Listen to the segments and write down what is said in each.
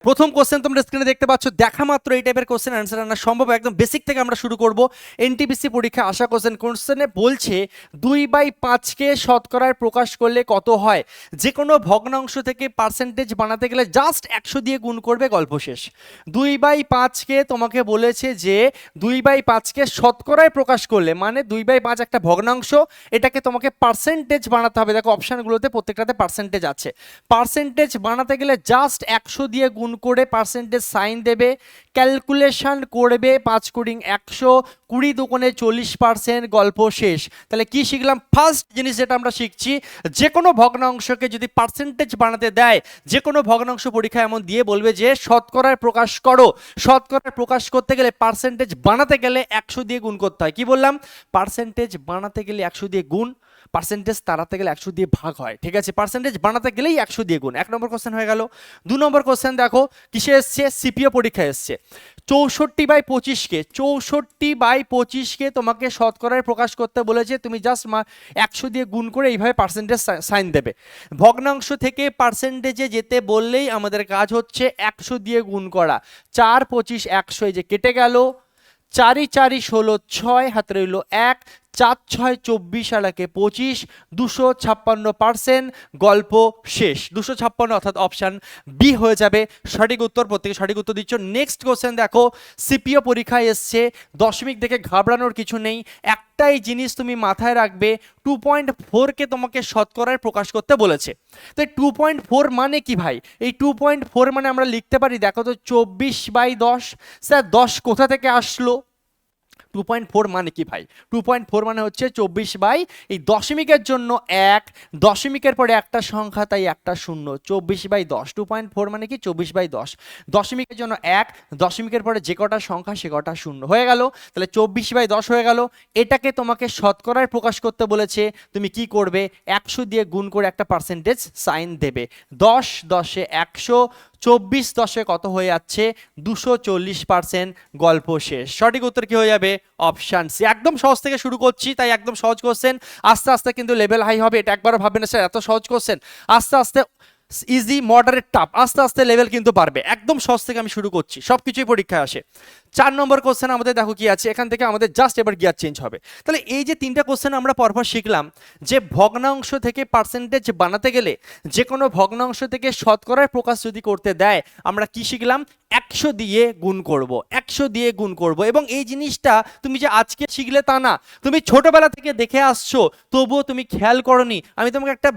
প্রথম কোশ্চেন তোমরা স্ক্রিনে দেখতে পাচ্ছ, দেখা মাত্র এই টাইপের কোশ্চেন অ্যান্সার আনা সম্ভব। একদম বেসিক থেকে আমরা শুরু করব। এনটিপিসি পরীক্ষা আসা কোশ্চেনে বলছে 2/5কে শতকরায় প্রকাশ করলে কত হয়। যে কোনো ভগ্নাংশ থেকে পার্সেন্টেজ বানাতে গেলে জাস্ট 100 দিয়ে গুণ করবে, গল্প শেষ। 2/5কে তোমাকে বলেছে যে 2/5কে শতকরায় প্রকাশ করলে, মানে 2/5 একটা ভগ্নাংশ, এটাকে তোমাকে পার্সেন্টেজ বানাতে হবে। দেখো অপশানগুলোতে প্রত্যেকটাতে পার্সেন্টেজ আছে। পার্সেন্টেজ বানাতে গেলে জাস্ট 100 দিয়ে গুণ করে পার্সেন্টেজ সাইন দেবে, ক্যালকুলেশন করবে 5 কুড়ি 100, 20 দুগুণে 40%, গল্প শেষ। তাহলে কি শিখলাম? ফার্স্ট জিনিস যেটা আমরা শিখছি, যে কোনো ভগ্নাংশকে যদি পার্সেন্টেজ বানাতে দেয়, যে কোনো ভগ্নাংশ পরীক্ষা এমন দিয়ে বলবে যে শতকরায় প্রকাশ করো। শতকরায় প্রকাশ করতে গেলে, পার্সেন্টেজ বানাতে গেলে 100 দিয়ে গুণ করতে হয়। কি বললাম? পার্সেন্টেজ বানাতে গেলে 100 দিয়ে গুণ, পার্সেন্টেজ তাড়াতে গেলে 100 দিয়ে ভাগ হয়। ঠিক আছে, পার্সেন্টেজ বানাতে গেলেই 100 দিয়ে গুণ। 1 নম্বর কোশ্চেন হয়ে গেল। 2 নম্বর কোশ্চেন দেখো কিসে এসছে, সিপিও পরীক্ষা এসছে। 64/25কে 64/25কে তোমাকে শতকরায় প্রকাশ করতে বলেছে। তুমি জাস্ট 100 দিয়ে গুণ করে এইভাবে পার্সেন্টেজ সাইন দেবে। ভগ্নাংশ থেকে পার্সেন্টেজে যেতে বললেই আমাদের কাজ হচ্ছে 100 দিয়ে গুণ করা। 4 25 100, এই যে কেটে গেল। 4 4 16 6, হাতে রইল 1, 4 6 24 আর 1 25, 256%, গল্প শেষ। 256 অর্থাৎ অপশান বি হয়ে যাবে সঠিক উত্তর। প্রত্যেকে সঠিক উত্তর দিচ্ছ। নেক্সট কোশ্চেন দেখো, সিপিও পরীক্ষায় এসছে। দশমিক দেখে ঘাবড়ানোর কিছু নেই, একটাই জিনিস তুমি মাথায় রাখবে, 2.4কে তোমাকে শতকরায় প্রকাশ করতে বলেছে। তো 2.4 মানে কি ভাই? এই 2.4 মানে আমরা লিখতে পারি, দেখো তো, 24/10। স্যার 10 কোথা থেকে আসলো? 2.4 মানে কি ভাই? 2.4 মানে হচ্ছে 24 এই দশমিকের জন্য 1, দশমিকের পরে একটা সংখ্যা, তাই একটা শূন্য। 24/10, 2.4 মানে কি? 24/10। দশমিকের জন্য 1, দশমিকের পরে যে কটা সংখ্যা সে কটা শূন্য হয়ে গেল। তাহলে 24/10 হয়ে গেল। এটাকে তোমাকে শতকরায় প্রকাশ করতে বলেছে। তুমি কি করবে? 100 দিয়ে গুণ করে একটা পার্সেন্টেজ সাইন দেবে। 10 10 100, 24 10 কত হয়ে যাচ্ছে? 240%, গল্প শেষ। সঠিক উত্তর কি হয়ে যাবে? Option C. একদম সহজ থেকে শুরু করছি, তাই একদম সহজ কোশ্চেন। আস্তে আস্তে কিন্তু লেভেল হাই হবে। এটা একবারও ভাববে না স্যার এত সহজ কোশ্চেন। আস্তে আস্তে ইজি, মডারেট, টাফ, আস্তে আস্তে লেভেল কিন্তু বাড়বে। একদম সহজ থেকে আমি শুরু করছি, সব কিছুই পরীক্ষায় আসে। 4 নম্বর কোশ্চেন আমাদের দেখো কি আছে। এখান থেকে আমাদের জাস্ট এবার গিয়ার চেঞ্জ হবে। তাহলে এই যে 3টা কোশ্চেন আমরা পরপর শিখলাম, যে ভগ্নাংশ থেকে পার্সেন্টেজ বানাতে গেলে, যে কোনো ভগ্নাংশ থেকে শতকরায় প্রকাশ যদি করতে দেয়, আমরা কি শিখলাম? 100 দিয়ে গুণ করব, 100 দিয়ে গুণ করব। এবং এই জিনিসটা তুমি যে আজকে শিখলে তা না, তুমি ছোটবেলা থেকে দেখে আসছো, তবুও তুমি খেয়াল করনি। আমি তোমাকে একটা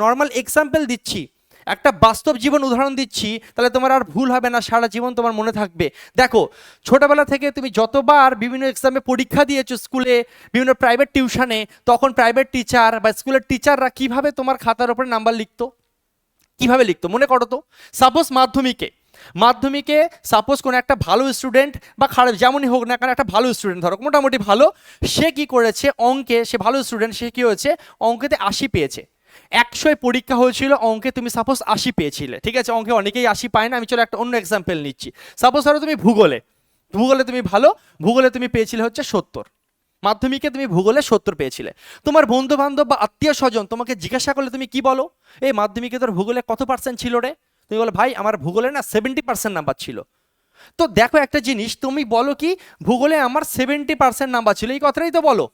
নর্মাল এক্সাম্পল দিচ্ছি, একটা বাস্তব জীবন উদাহরণ দিচ্ছি, তাহলে তোমার আর ভুল হবে না, সারা জীবন তোমার মনে থাকবে। দেখো, ছোটবেলা থেকে তুমি যতবার বিভিন্ন এক্সামে পরীক্ষা দিয়েছো স্কুলে, বিভিন্ন প্রাইভেট টিউশনে, তখন প্রাইভেট টিচার বা স্কুলের টিচাররা কিভাবে তোমার খাতার উপরে নাম্বার লিখতো? কিভাবে লিখতো মনে করো তো। সাপোজ মাধ্যমিকে সাপোজ কোনো একটা ভালো স্টুডেন্ট বা খারাপ যেমনই হোক না কেন, একটা ভালো স্টুডেন্ট ধরো, মোটামুটি ভালো, সে কি করেছে অঙ্কে, সে ভালো স্টুডেন্ট, সে কি হয়েছে অঙ্কেতে 80 পেয়েছে। 100 পরীক্ষা হয়েছিল, অঙ্কে তুমি সাপোজ 80 পেয়েছিলে। ঠিক আছে, অঙ্কে অনেকেই 80 পায় না। আমি চলো একটা অন্য এক্সাম্পল নিচ্ছি। সাপোজ ধরো তুমি ভূগোলে তুমি ভালো, ভূগোলে তুমি পেয়েছিলে হচ্ছে 70। মাধ্যমিকে তুমি ভূগোলে 70 পেয়েছিলে। তোমার বন্ধু বান্ধব বা আত্মীয় স্বজন তোমাকে জিজ্ঞাসা করলে তুমি কি বলো? এই মাধ্যমিকে তোর ভূগোলে কত পার্সেন্ট ছিল রে? তুমি বলো, ভাই আমার ভূগোলে না 70% নাম্বার ছিল। তো দেখো একটা জিনিস, তুমি বলো কি ভূগোলে আমার 70% নাম্বার ছিল, এই কথাটাই তো বলো।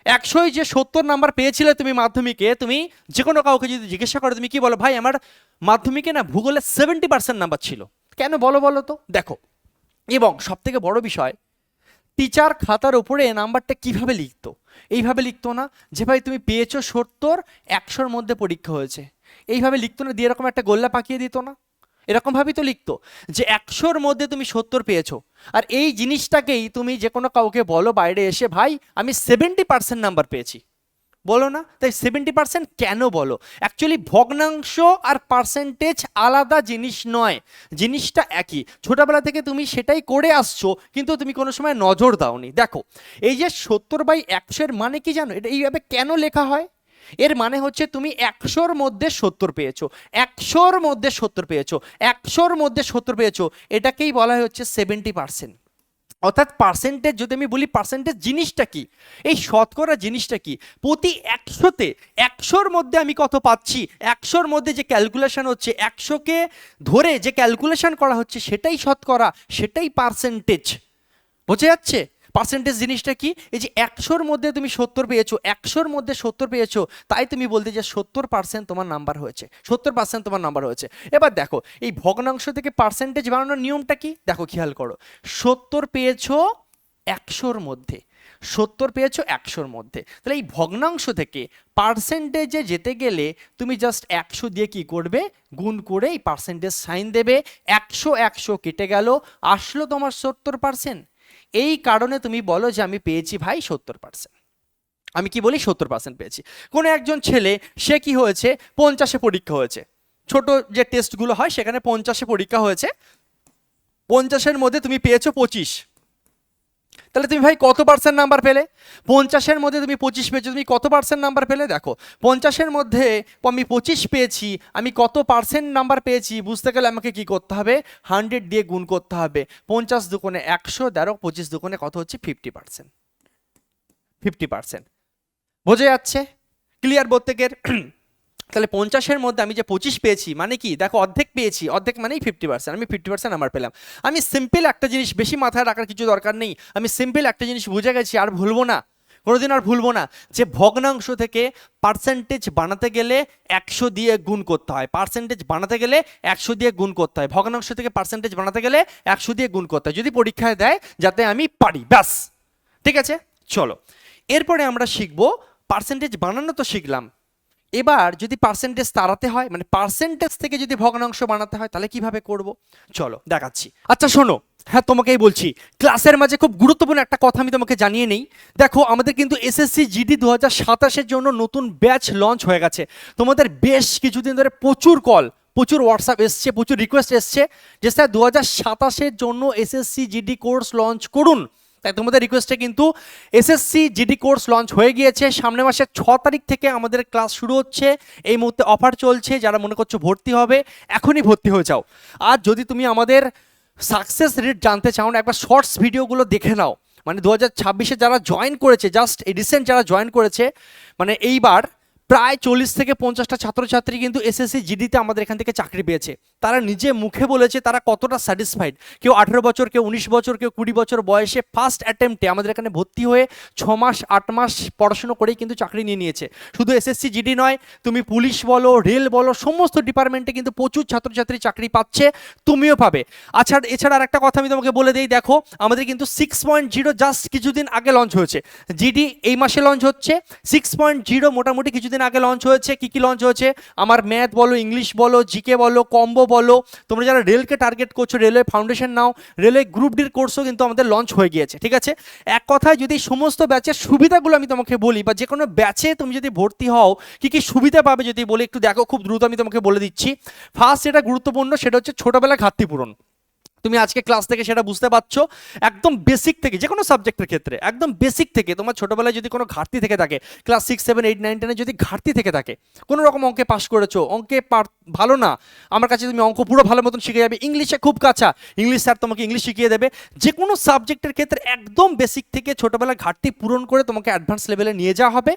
100 যে 70 নাম্বার পেয়েছিলে তুমি মাধ্যমিকে, তুমি যে কোনো কাউকে যদি জিজ্ঞাসা করো, তুমি কি বলো? ভাই আমার মাধ্যমিকে না ভূগোলে 70% নাম্বার ছিল। কেন বলো বলো তো? দেখো, এবং সব থেকে বড় বিষয়, টিচার খাতার উপরে নাম্বারটা কিভাবে লিখতো? এইভাবে লিখতো না যে ভাই তুমি পেয়েছো 70, 100-র মধ্যে পরীক্ষা হয়েছে। এইভাবে লিখতো না, দিয়ে এরকম একটা গোল্লা পাকিয়ে দিত না? এরকমভাবেই তো লিখতো যে 100-র মধ্যে তুমি 70 পেয়েছো। আর এই জিনিসটাকেই তুমি যে কোনো কাউকে বলো বাইরে এসে, ভাই আমি 70% নাম্বার পেয়েছি, বলো না? তাই 70% কেন বলো? অ্যাকচুয়ালি ভগ্নাংশ আর পার্সেন্টেজ আলাদা জিনিস নয়, জিনিসটা একই। ছোটবেলা থেকে তুমি সেটাই করে আসছো, কিন্তু তুমি কোনো সময় নজর দাওনি। দেখো, এই যে 70/100 মানে কি জানো? এটা এইভাবে কেন লেখা হয়? এর মানে হচ্ছে তুমি 100-র মধ্যে 70 পেয়েছো, 100-র মধ্যে 70 পেয়েছো, 100-র মধ্যে 70 পেয়েছো, এটাকেই বলা হচ্ছে 70%। অর্থাৎ পার্সেন্টেজ যদি আমি বলি, পার্সেন্টেজ জিনিসটা কি, এই শতকরা জিনিসটা কি, প্রতি 100তে 100র মধ্যে আমি কত পাচ্ছি, 100র মধ্যে যে ক্যালকুলেশন হচ্ছে, 100কে ধরে যে ক্যালকুলেশন করা হচ্ছে সেটাই শতকরা, সেটাই পার্সেন্টেজ। বোঝা যাচ্ছে পার্সেন্টেজ জিনিসটা কি? এই যে 100র মধ্যে তুমি 70 পেয়েছো, 100র মধ্যে 70 পেয়েছো, তাই তুমি বলতে যে 70% তোমার নাম্বার হয়েছে, 70% তোমার নাম্বার হয়েছে। এবার দেখো এই ভগ্নাংশ থেকে পার্সেন্টেজ বানানোর নিয়মটা কি, দেখো খেয়াল করো। 70 পেয়েছো 100র মধ্যে, 70 পেয়েছো 100র মধ্যে, তাহলে এই ভগ্নাংশ থেকে পার্সেন্টেজে যেতে গেলে তুমি জাস্ট 100 দিয়ে কি করবে, গুণ করে এই পার্সেন্টেজ সাইন দেবে। 100 100 কেটে গেল, আসলো তোমার 70%। এই কারণে তুমি বলো যে আমি পেয়েছি ভাই 70%। আমি কি বলি 70% পেয়েছি। কোনো একজন ছেলে, সে কি হয়েছে, 50-এ পরীক্ষা হয়েছে, ছোট যে টেস্টগুলো হয় সেখানে 50-এ পরীক্ষা হয়েছে, 50-এর মধ্যে তুমি পেয়েছো 25, তাহলে তুমি ভাই কত পার্সেন্ট নাম্বার পেলে? 50-এর মধ্যে তুমি 25 পেয়েছো, তুমি কত পার্সেন্ট নাম্বার পেলে? দেখো 50-এর মধ্যে আমি 25 পেয়েছি, আমি কত পার্সেন্ট নাম্বার পেয়েছি বুঝতে গেলে আমাকে কি করতে হবে, 100 দিয়ে গুণ করতে হবে। 50 দুগুণে 100, 25 দুগুণে কত হচ্ছে, 50%। 50% বোঝা যাচ্ছে? ক্লিয়ার প্রত্যেকের? তাহলে 50-এর মধ্যে আমি যে 25 পেয়েছি মানে কি, দেখো অর্ধেক পেয়েছি, অর্ধেক মানেই 50%, আমি 50% নাম্বার পেলাম। আমি সিম্পল একটা জিনিস, বেশি মাথায় রাখার কিছু দরকার নেই, আমি সিম্পল একটা জিনিস বুঝে গেছি, আর ভুলবো না, কোনোদিন আর ভুলবো না, যে ভগ্নাংশ থেকে পার্সেন্টেজ বানাতে গেলে 100 দিয়ে গুণ করতে হয়, পার্সেন্টেজ বানাতে গেলে 100 দিয়ে গুণ করতে হয়, ভগ্নাংশ থেকে পার্সেন্টেজ বানাতে গেলে 100 দিয়ে গুণ করতে হয়, যদি পরীক্ষায় দেয় যাতে আমি পারি, ব্যাস। ঠিক আছে, চলো এরপরে আমরা শিখবো, পার্সেন্টেজ বানানো তো শিখলাম, এবার যদি পার্সেন্টেজ তাড়াতে হয়, মানে পার্সেন্টেজ থেকে যদি ভগ্নাংশ বানাতে হয়, তাহলে কিভাবে করব, চলো দেখাচ্ছি। আচ্ছা শোনো, হ্যাঁ তোমাকেই বলছি, ক্লাসের মাঝে খুব গুরুত্বপূর্ণ একটা কথা আমি তোমাকে জানিয়ে নেই। দেখো আমাদের কিন্তু এসএসসি জিডি 2027-এর জন্য নতুন ব্যাচ লঞ্চ হয়ে গেছে। তোমাদের বেশ কিছুদিন ধরে প্রচুর কল, প্রচুর হোয়াটসঅ্যাপ এসছে, প্রচুর রিকোয়েস্ট এসছে যে স্যার 2027-এর জন্য এসএসসি জিডি কোর্স লঞ্চ করুন। তাই তোমাদের রিকোয়েস্টে কিন্তু এসএসসি জিডি কোর্স লঞ্চ হয়ে গিয়েছে। সামনে মাসের 6 তারিখ থেকে আমাদের ক্লাস শুরু হচ্ছে। এই মুহূর্তে অফার চলছে, যারা মনে করছো ভর্তি হবে এখনই ভর্তি হয়ে যাও। আর যদি তুমি আমাদের সাকসেস রেট জানতে চাও না, একবার শর্টস ভিডিওগুলো দেখে নাও, মানে 2026-এ যারা জয়েন করেছে, জাস্ট রিসেন্ট যারা জয়েন করেছে, মানে এইবার প্রায় 40 থেকে 50টা ছাত্রছাত্রী কিন্তু এসএসসি জিডিতে আমাদের এখান থেকে চাকরি পেয়েছে। তারা নিজে মুখে বলেছে তারা কতটা স্যাটিসফাইড। কেউ 18 বছর, কেউ 19 বছর, কেউ 20 বছর বয়সে ফার্স্ট অ্যাটেম্পটে আমাদের এখানে ভর্তি হয়ে 6 মাস 8 মাস পড়াশুনো করেই কিন্তু চাকরি নিয়ে নিয়েছে। শুধু এসএসসি জিডি নয়, তুমি পুলিশ বলো, রেল বলো, সমস্ত ডিপার্টমেন্টে কিন্তু প্রচুর ছাত্রছাত্রী চাকরি পাচ্ছে, তুমিও পাবে। আচ্ছা এছাড়া আর একটা কথা আমি তোমাকে বলে দিই, দেখো আমাদের কিন্তু 6.0 জাস্ট কিছুদিন আগে লঞ্চ হয়েছে, জিডি এই মাসে লঞ্চ হচ্ছে। 6.0 মোটামুটি কিছুদিন আগে লঞ্চ হয়েছে। কি কি লঞ্চ হয়েছে, আমার ম্যাথ বলো, ইংলিশ বলো, জিকে বলো, কম্বো বলো, তোমরা যারা রেলকে টার্গেট করছো রেলওয়ে ফাউন্ডেশন নাও, রেলওয়ে গ্রুপ ডির কোর্সও কিন্তু আমাদের লঞ্চ হয়ে গিয়েছে। ঠিক আছে, এক কথায় যদি সমস্ত ব্যাচের সুবিধাগুলো আমি তোমাকে বলি, বা যে কোনো ব্যাচে তুমি যদি ভর্তি হও কি কি সুবিধা পাবে যদি বলি, একটু দেখো খুব দ্রুত আমি তোমাকে বলে দিচ্ছি। ফার্স্ট যেটা গুরুত্বপূর্ণ সেটা হচ্ছে ছোটবেলা ঘাটতি পূরণ। তুমি আজকে ক্লাস থেকে সেটা বুঝতে পারছো, একদম বেসিক থেকে যে কোনো সাবজেক্টের ক্ষেত্রে একদম বেসিক থেকে তোমার ছোটবেলায় যদি কোনো ঘাটতি থেকে থাকে, ক্লাস 6 7 8 9 10-এ যদি ঘাটতি থেকে থাকে, কোনো রকম অঙ্কে পাস করেছো, অঙ্কে ভালো না, আমার কাছে তুমি অঙ্ক পুরো ভালো মতন শিখে যাবে, ইংলিশে খুব কাঁচা, ইংলিশ স্যার তোমাকে ইংলিশ শিখিয়ে দেবে। যে কোনো সাবজেক্টের ক্ষেত্রে একদম বেসিক থেকে ছোটবেলায় ঘাটতি পূরণ করে তোমাকে অ্যাডভান্স লেভেলে নিয়ে যাওয়া হবে,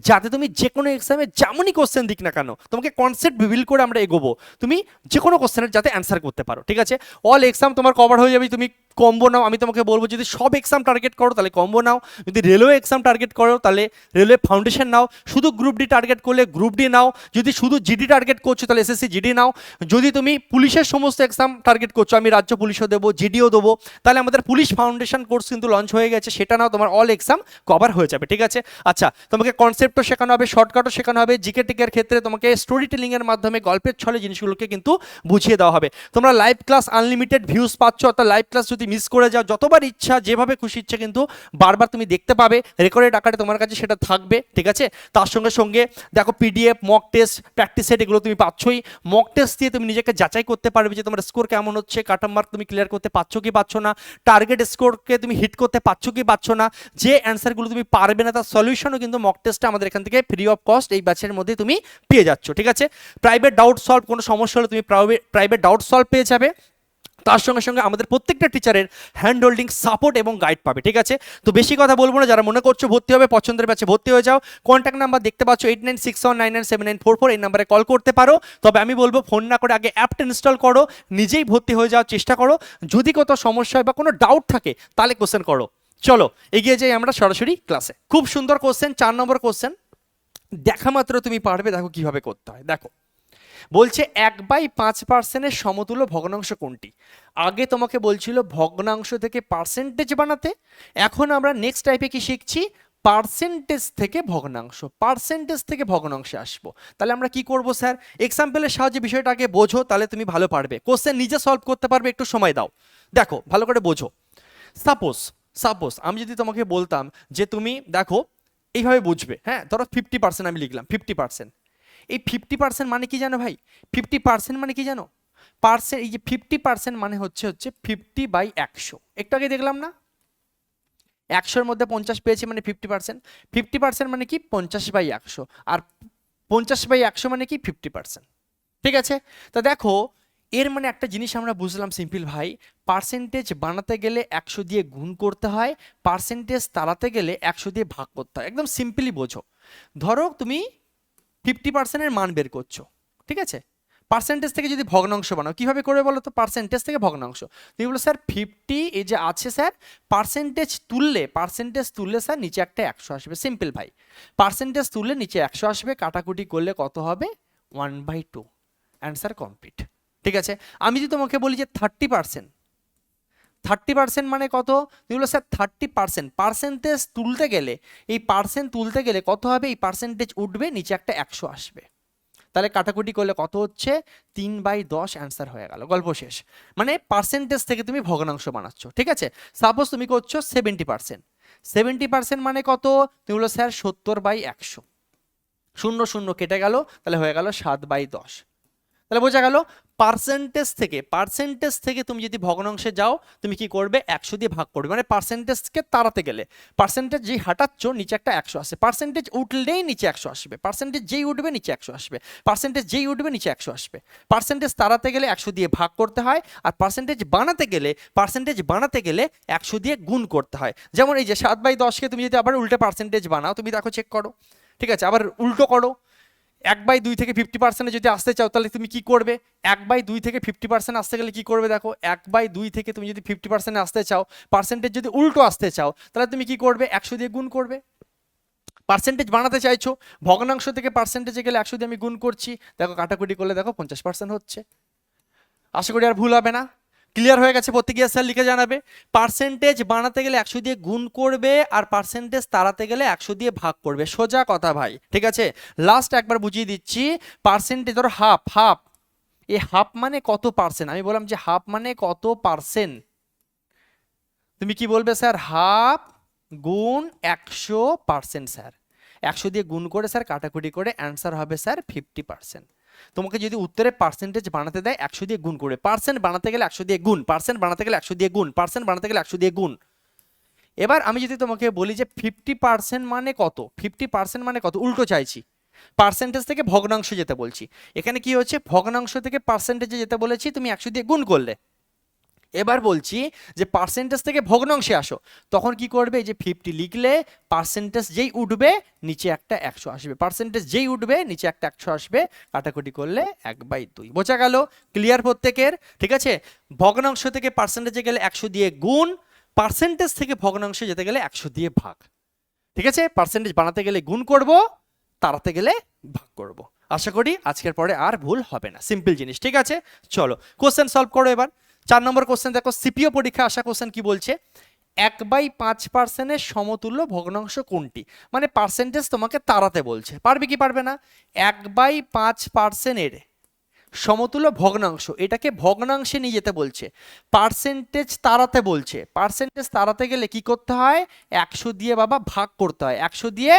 যাতে তুমি যে কোনো এক্সামে যেমনই কোশ্চেন দিক না কেন, তোমাকে কনসেপ্ট বিল্ড করে আমরা এগোবো, তুমি যে কোনো কোশ্চেনের যাতে অ্যান্সার করতে পারো। ঠিক আছে, অল এক্সাম তোমার কভার হয়ে যাবে, তুমি কম্বো নাও। আমি তোমাকে বলবো যদি সব এক্সাম টার্গেট করো তাহলে কম্বো নাও, যদি রেলওয়ে এক্সাম টার্গেট করো তাহলে রেলওয়ে ফাউন্ডেশন নাও, শুধু গ্রুপ ডি টার্গেট করলে গ্রুপ ডি নাও, যদি শুধু জিডি টার্গেট করছো তাহলে এসএসসি জিডি নাও, যদি তুমি পুলিশের সমস্ত এক্সাম টার্গেট করছো, আমি রাজ্য পুলিশও দেবো, জিডিও দেবো, তাহলে আমাদের পুলিশ ফাউন্ডেশন কোর্স কিন্তু লঞ্চ হয়ে গেছে, সেটা নাও, তোমার অল এক্সাম কভার হয়ে যাবে। ঠিক আছে, আচ্ছা তোমাকে কনসেপ্টও শেখানো হবে, শর্টকাটও শেখানো হবে, জিকে টিকের ক্ষেত্রে তোমাকে স্টোরি টেলিংয়ের মাধ্যমে গল্পের ছলে জিনিসগুলোকে কিন্তু বুঝিয়ে দেওয়া হবে। তোমরা লাইভ ক্লাস আনলিমিটেড ভিউজ পাচ্ছ, অর্থাৎ লাইভ ক্লাস যদি মিস করে যাও, যতবার ইচ্ছা যেভাবে খুশি ইচ্ছা কিন্তু বারবার তুমি দেখতে পাবে, রেকর্ডেড আকারে তোমার কাছে সেটা থাকবে। ঠিক আছে, তার সঙ্গে সঙ্গে দেখো PDF, mock test, practice set এগুলো তুমি পাচ্ছই। মক টেস্ট দিয়ে তুমি নিজেকে যাচাই করতে পারবে যে তোমার স্কোর কেমন হচ্ছে, কাট মার্ক তুমি ক্লিয়ার করতে পারছো কি পাচ্ছ না, টার্গেট স্কোরকে তুমি হিট করতে পারছো কি পাচ্ছ না, যে অ্যান্সারগুলো তুমি পারবে না তার সলিউশনও কিন্তু মক টেস্টে আমাদের এখান থেকে ফ্রি অফ কস্ট এই ব্যাচের মধ্যে তুমি পেয়ে যাচ্ছ। ঠিক আছে, প্রাইভেট ডাউট সলভ, কোনো সমস্যা হলে তুমি প্রাইভেট ডাউট সলভ পেয়ে যাবে। তার সঙ্গে সঙ্গে আমাদের প্রত্যেকটা টিচারের হ্যান্ড হোল্ডিং সাপোর্ট এবং গাইড পাবে, ঠিক আছে? তো বেশি কথা বলবো না, যারা মনে করছো ভর্তি হবে, পছন্দের ব্যাচে ভর্তি হয়ে যাও। কন্ট্যাক্ট নাম্বার দেখতে পাচ্ছ 8961997944, এই নাম্বারে কল করতে পারো। তবে আমি বলবো ফোন না করে আগে অ্যাপটা ইনস্টল করো, নিজেই ভর্তি হয়ে যাওয়ার চেষ্টা করো। যদি কোথাও সমস্যা হয় বা কোনো ডাউট থাকে তাহলে কোশ্চেন করো। চলো এগিয়ে যাই আমরা সরাসরি ক্লাসে। খুব সুন্দর কোশ্চেন, 4 নম্বর কোশ্চেন। দেখা মাত্র তুমি পারবে, দেখো কিভাবে করতে হয়। দেখো বলছে 1/5%-এর সমতুল্য ভগ্নাংশ কোনটি? আগে তোমাকে বলছিল ভগ্নাংশ থেকে পার্সেন্টেজ বানাতে, এখন আমরা নেক্সট টাইপে কি শিখছি? পার্সেন্টেজ থেকে ভগ্নাংশ, পার্সেন্টেজ থেকে ভগ্নাংশে আসবো। তাহলে আমরা কি করব স্যার? এক্সাম্পলের সাহায্যে বিষয়টাকে বোঝো, তাহলে তুমি ভালো পারবে। কোশ্চেন নিজে সলভ করতে পারবে, একটু সময় দাও। দেখো ভালো করে বোঝো। সাপোজ আমি যদি তোমাকে বলতাম যে তুমি দেখো এইভাবে বুঝবে, হ্যাঁ, ধরো 50% আমি লিখলাম, 50%। এই 50% মানে কি জানো ভাই? 50% মানে কি জানো? এই যে 50% মানে হচ্ছে 50/100। একটু আগে দেখলাম না, 100-এর মধ্যে 50 পেয়েছি মানে 50%। 50% মানে কি? 50/100। আর 50/100 মানে কি? 50%। ঠিক আছে? তা দেখো এর মানে একটা জিনিস আমরা বুঝলাম সিম্পল ভাই, পার্সেন্টেজ বানাতে গেলে 100 দিয়ে গুণ করতে হয়, পার্সেন্টেজ তাড়াতে গেলে 100 দিয়ে ভাগ করতে হয়। একদম সিম্পলি বোঝো। ধরো তুমি 50%-এর মান বের করছো, ঠিক আছে? পার্সেন্টেজ থেকে যদি ভগ্নাংশ বানাও, কিভাবে করবে বলো তো? পার্সেন্টেজ থেকে ভগ্নাংশ তুমি বলো স্যার 50 এই যে আছে স্যার, পার্সেন্টেজ তুললে স্যার নিচে একটা 100 আসবে। সিম্পল ভাই, পার্সেন্টেজ তুললে নিচে 100 আসবে, কাটাকুটি করলে কত হবে? 1/2। Answer complete. ঠিক আছে? আমি যদি তোমাকে বলি যে 30% মানে কত? তুমি বলো স্যার 30%, পার্সেন্টেজ তুলতে গেলে, এই পার্সেন্ট তুলতে গেলে কত হবে? এই পার্সেন্টেজ উঠবে, নিচে একটা 100 আসবে। তাহলে কাটাকুটি করলে কত হচ্ছে? 3/10। অ্যান্সার হয়ে গেল, গল্প শেষ। মানে পার্সেন্টেজ থেকে তুমি ভগ্নাংশ বানাচ্ছ, ঠিক আছে? সাপোজ তুমি করছো 70%। 70% মানে কত? তুমি বলো স্যার 70/100। 0 0 কেটে গেল, তাহলে হয়ে গেল 7/10। তাহলে বোঝা গেল পার্সেন্টেজ থেকে তুমি যদি ভগ্নাংশে যাও, তুমি কি করবে? 100 দিয়ে ভাগ করবে। মানে পার্সেন্টেজকে তাড়াতে গেলে, পার্সেন্টেজ যেই হাঁটাচ্ছ নিচে একটা 100 আসে, পার্সেন্টেজ উঠলেই নিচে 100 আসবে, পার্সেন্টেজ যেই উঠবে নিচে 100 আসবে, পার্সেন্টেজ যেই উঠবে নিচে 100 আসবে। পার্সেন্টেজ তাড়াতে গেলে 100 দিয়ে ভাগ করতে হয়, আর পার্সেন্টেজ বানাতে গেলে 100 দিয়ে গুণ করতে হয়। যেমন এই যে 7/10-কে তুমি যদি আবার উল্টে পার্সেন্টেজ বানাও, তুমি দেখো চেক করো, ঠিক আছে? আবার উল্টো করো, 1/2 থেকে 50% যদি আসতে চাও তাহলে তুমি কি করবে? 1/2 থেকে 50% আসতে গেলে কি করবে? দেখো 1/2 থেকে তুমি যদি 50% আসতে চাও, পার্সেন্টেজ যদি উল্টো আসতে চাও, তাহলে তুমি কি করবে? 100 দিয়ে গুণ করবে। পার্সেন্টেজ বানাতে চাইছো, ভগ্নাংশ থেকে পার্সেন্টেজে গেলে 100 দিয়ে আমি গুণ করছি, দেখো কাটাকুটি করলে দেখো 50% হচ্ছে। আশা করি আর ভুল হবে না। ক্লিয়ার হয়ে গেছে? প্রত্যেকে স্যার লিখে জানাবে। পার্সেন্টেজ বানাতে গেলে 100 দিয়ে গুণ করবে, আর পার্সেন্টেজ তাড়াতে গেলে 100 দিয়ে ভাগ করবে। সোজা কথা ভাই, ঠিক আছে? লাস্ট একবার বুঝিয়ে দিচ্ছি। পার্সেন্টেজ ধরো হাফ, এই হাফ মানে কত পার্সেন্ট? আমি বললাম যে হাফ মানে কত পার্সেন্ট। তুমি কি বলবে? স্যার হাফ গুণ 100%। স্যার 100 দিয়ে গুণ করে স্যার কাটাকুটি করে অ্যান্সার হবে স্যার 50%। তোমাকে যদি উত্তরে পার্সেন্টেজ বানাতে দেয় 100 দিয়ে গুণ করে, পার্সেন্ট বানাতে গেলে 100 দিয়ে গুণ, পার্সেন্ট বানাতে গেলে 100 দিয়ে গুণ, পার্সেন্ট বানাতে গেলে 100 দিয়ে গুণ। এবার আমি যদি তোমাকে বলি যে 50% মানে কত, 50% মানে কত, উল্টো চাইছি, পার্সেন্টেজ থেকে ভগ্নাংশ যেতে বলছি। এখানে কি হচ্ছে? ভগ্নাংশ থেকে পার্সেন্টেজে যেতে বলেছি, তুমি 100 দিয়ে গুণ করলে। এবার বলছি যে পার্সেন্টেজ থেকে ভগ্নাংশে আসো, তখন কি করবে? এই যে 50 লিখলে পার্সেন্টেজ যেই উঠবে নিচে একটা 100 আসবে, পার্সেন্টেজ যেই উঠবে নিচে একটা 100 আসবে, কাটাকুটি করলে 1/2। বোঝা গেল? ক্লিয়ার প্রত্যেকের? ঠিক আছে? ভগ্নাংশ থেকে পার্সেন্টেজে গেলে 100 দিয়ে গুণ, পার্সেন্টেজ থেকে ভগ্নাংশে যেতে গেলে 100 দিয়ে ভাগ। ঠিক আছে? পার্সেন্টেজ বানাতে গেলে গুণ করব, তাড়াতে গেলে ভাগ করব। আশা করি আজকের পরে আর ভুল হবে না, সিম্পল জিনিস। ঠিক আছে? চলো কোশ্চেন সলভ করো এবার। 4 নম্বর কোশ্চেন দেখো, সিপিও পরীক্ষা আসা কোশ্চেন কি বলছে? 1/5%-এর সমতুল্য ভগ্নাংশ কোনটি? মানে পার্সেন্টেজ তোমাকে তাড়াতে বলছে, পারবে কি পারবে না? 1/5%-এর সমতুল্য ভগ্নাংশ, এটাকে ভগ্নাংশে নিয়ে যেতে বলছে, পার্সেন্টেজ তাড়াতে বলছে। পার্সেন্টেজ তাড়াতে গেলে কি করতে হয়? 100 দিয়ে বাবা ভাগ করতে হয়, 100 দিয়ে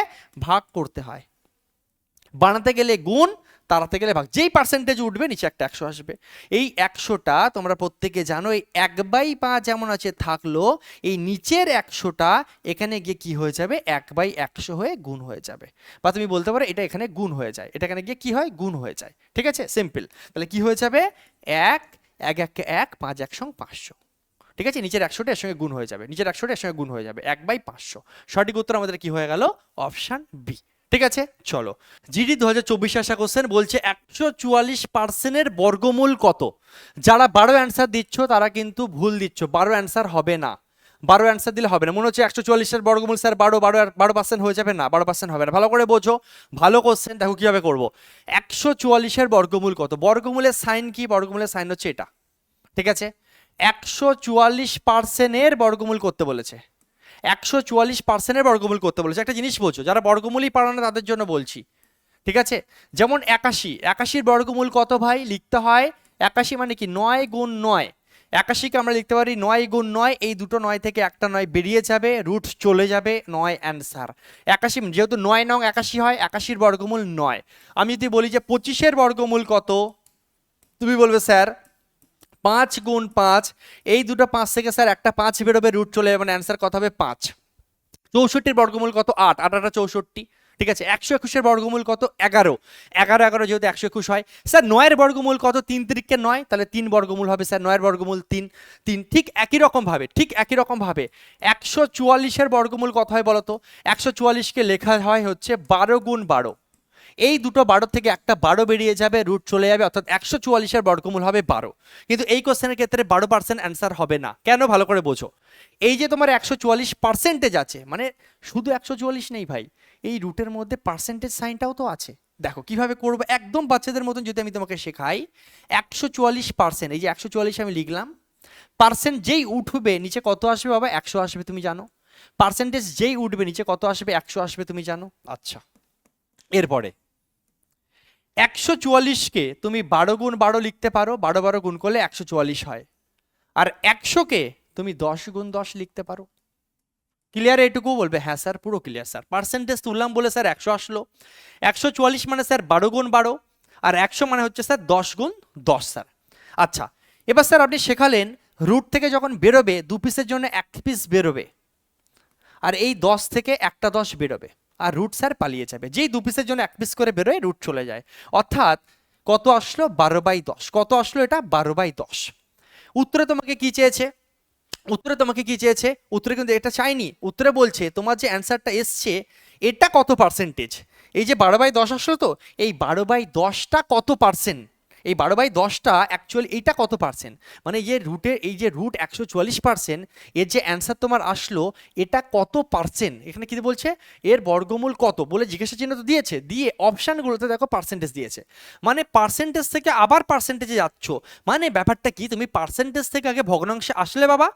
ভাগ করতে হয়। বানাতে গেলে গুণ, তাড়াতে গেলে ভাগ। যেই পার্সেন্টেজ উঠবে নিচে একটা 100 আসবে। এই 100টা তোমরা প্রত্যেকে জানো, এই 1/5 যেমন আছে থাকলো, এই নিচের 100টা এখানে গিয়ে কি হয়ে যাবে? 1/100 হয়ে গুণ হয়ে যাবে। বা তুমি বলতে পারো এটা এখানে গুণ হয়ে যায়, এটা এখানে গিয়ে কি হয়? গুণ হয়ে যায়। ঠিক আছে? সিম্পল। তাহলে কি হয়ে যাবে? 1 এক এককে এক, 5 এক সঙ্গে 500। ঠিক আছে, নিচের 100টা এর সঙ্গে গুণ হয়ে যাবে, নিচের 100টা এর সঙ্গে গুণ হয়ে যাবে, 1/500। সঠিক উত্তর আমাদের কি হয়ে গেল? Option B. ঠিক আছে, চলো জিডি 2024 আসা কোশ্চেন বলছে 144% বর্গমূল কত? যারা 12 অ্যান্সার দিচ্ছ তারা কিন্তু ভুল দিচ্ছ, 12 অ্যান্সার হবে না, 12 অ্যান্সার দিলে হবে না। মনে হচ্ছে 144-এর বর্গমূল স্যার 12% হয়ে যাবে, না 12% হবে না। ভালো করে বোঝো, ভালো কোশ্চেন, দেখো কিভাবে করবো। 144-এর বর্গমূল কত? বর্গমূলের সাইন কি? বর্গমূলের সাইন হচ্ছে এটা। ঠিক আছে, 144%-এর বর্গমূল করতে বলেছে, 144%-এর বর্গমূল করতে বলেছে। একটা জিনিস বোঝো, যারা বর্গমূলই পারো না তাদের জন্য বলছি। ঠিক আছে, যেমন 81, 81-র বর্গমূল কত ভাই? লিখতে হয় 81 মানে কি? 9 গুণ 9। 81-কে আমরা লিখতে পারি 9 গুণ 9, এই দুটো 9 থেকে একটা 9 বেরিয়ে যাবে, রুট চলে যাবে, 9 অ্যান্সার। 81 যেহেতু 9 নং 81 হয়, 81-র বর্গমূল 9। আমি যদি বলি যে 25-এর বর্গমূল কত, তুমি বলবে স্যার 5 গুণ 5, এই দুটো 5 থেকে স্যার একটা 5 বেরোবে, রুট চলে যাবে, মানে অ্যান্সার কত হবে? 5। 64-এর বর্গমূল কত? 8, 8 8 64। ঠিক আছে, 121-এর বর্গমূল কত? 11, 11 11 যেহেতু 121 হয়। স্যার 9-এর বর্গমূল কত? 3 3 9, তাহলে 3 বর্গমূল হবে স্যার, 9-এর বর্গমূল 3 3। ঠিক একই রকম ভাবে 144-এর বর্গমূল কত হয় বলো তো? 144-কে লেখা হয় হচ্ছে 12 গুণ 12, এই দুটো 12 থেকে একটা 12 বেরিয়ে যাবে, রুট চলে যাবে, অর্থাৎ 144-এর বর্গমূল হবে 12। কিন্তু এই কোশ্চেনের ক্ষেত্রে 12% অ্যান্সার হবে না। কেন? ভালো করে বোঝো। এই যে তোমার 144% আছে, মানে শুধু 144 নেই ভাই, এই রুটের মধ্যে পার্সেন্টেজ সাইনটাও তো আছে। দেখো কিভাবে করবো, একদম বাচ্চাদের মতন যদি আমি তোমাকে শেখাই। 144%, এই যে 144 আমি লিখলাম, পার্সেন্ট যেই উঠবে নিচে কত আসবে বাবা? 100 আসবে, তুমি জানো। পার্সেন্টেজ যেই উঠবে নিচে কত আসবে? 100 আসবে, তুমি জানো। আচ্ছা, এরপরে 144-কে তুমি 12 গুণ 12 লিখতে পারো, 12 12 গুণ করলে 144 হয়। আর 100-কে তুমি 10 গুণ 10 লিখতে পারো। ক্লিয়ার? এটুকু বলবে হ্যাঁ স্যার, পুরো ক্লিয়ার স্যার। পার্সেন্টেজ তুললাম বলে স্যার 100 আসলো। 144 মানে স্যার 12 গুণ 12, আর 100 মানে হচ্ছে স্যার 10 গুণ 10 স্যার। আচ্ছা, এবার স্যার আপনি শেখালেন রুট থেকে যখন বেরোবে 2 পিসের জন্য 1 পিস বেরোবে, আর এই 10 থেকে একটা 10 বেরোবে, আর রুট স্যার পালিয়ে যাবে। যেই 2 পিসের জন্য 1 পিস করে বেরোয়, রুট চলে যায়। অর্থাৎ কত আসলো? 12/10। কত আসলো এটা? 12/10। উত্তরে তোমাকে কি চেয়েছে? উত্তরে কিন্তু এটা চাইনি, উত্তরে বলছে তোমার যে অ্যান্সারটা এসছে এটা কত পার্সেন্টেজ। এই যে 12/10 আসলো, তো এই 12/10টা কত পার্সেন্ট? এই 12/10টা অ্যাকচুয়ালি এইটা কত পার্সেন্ট, মানে এই যে রুট 144%, এর যে অ্যান্সার তোমার আসলো এটা কত পার্সেন্ট। এখানে কি বলছে? এর বর্গমূল কত বলে জিজ্ঞাসা চিহ্ন তো দিয়েছে, দিয়ে অপশানগুলোতে দেখো পার্সেন্টেজ দিয়েছে, মানে পার্সেন্টেজ থেকে আবার পার্সেন্টেজে যাচ্ছ। মানে ব্যাপারটা কি, তুমি পার্সেন্টেজ থেকে আগে ভগ্নাংশে আসলে বাবা,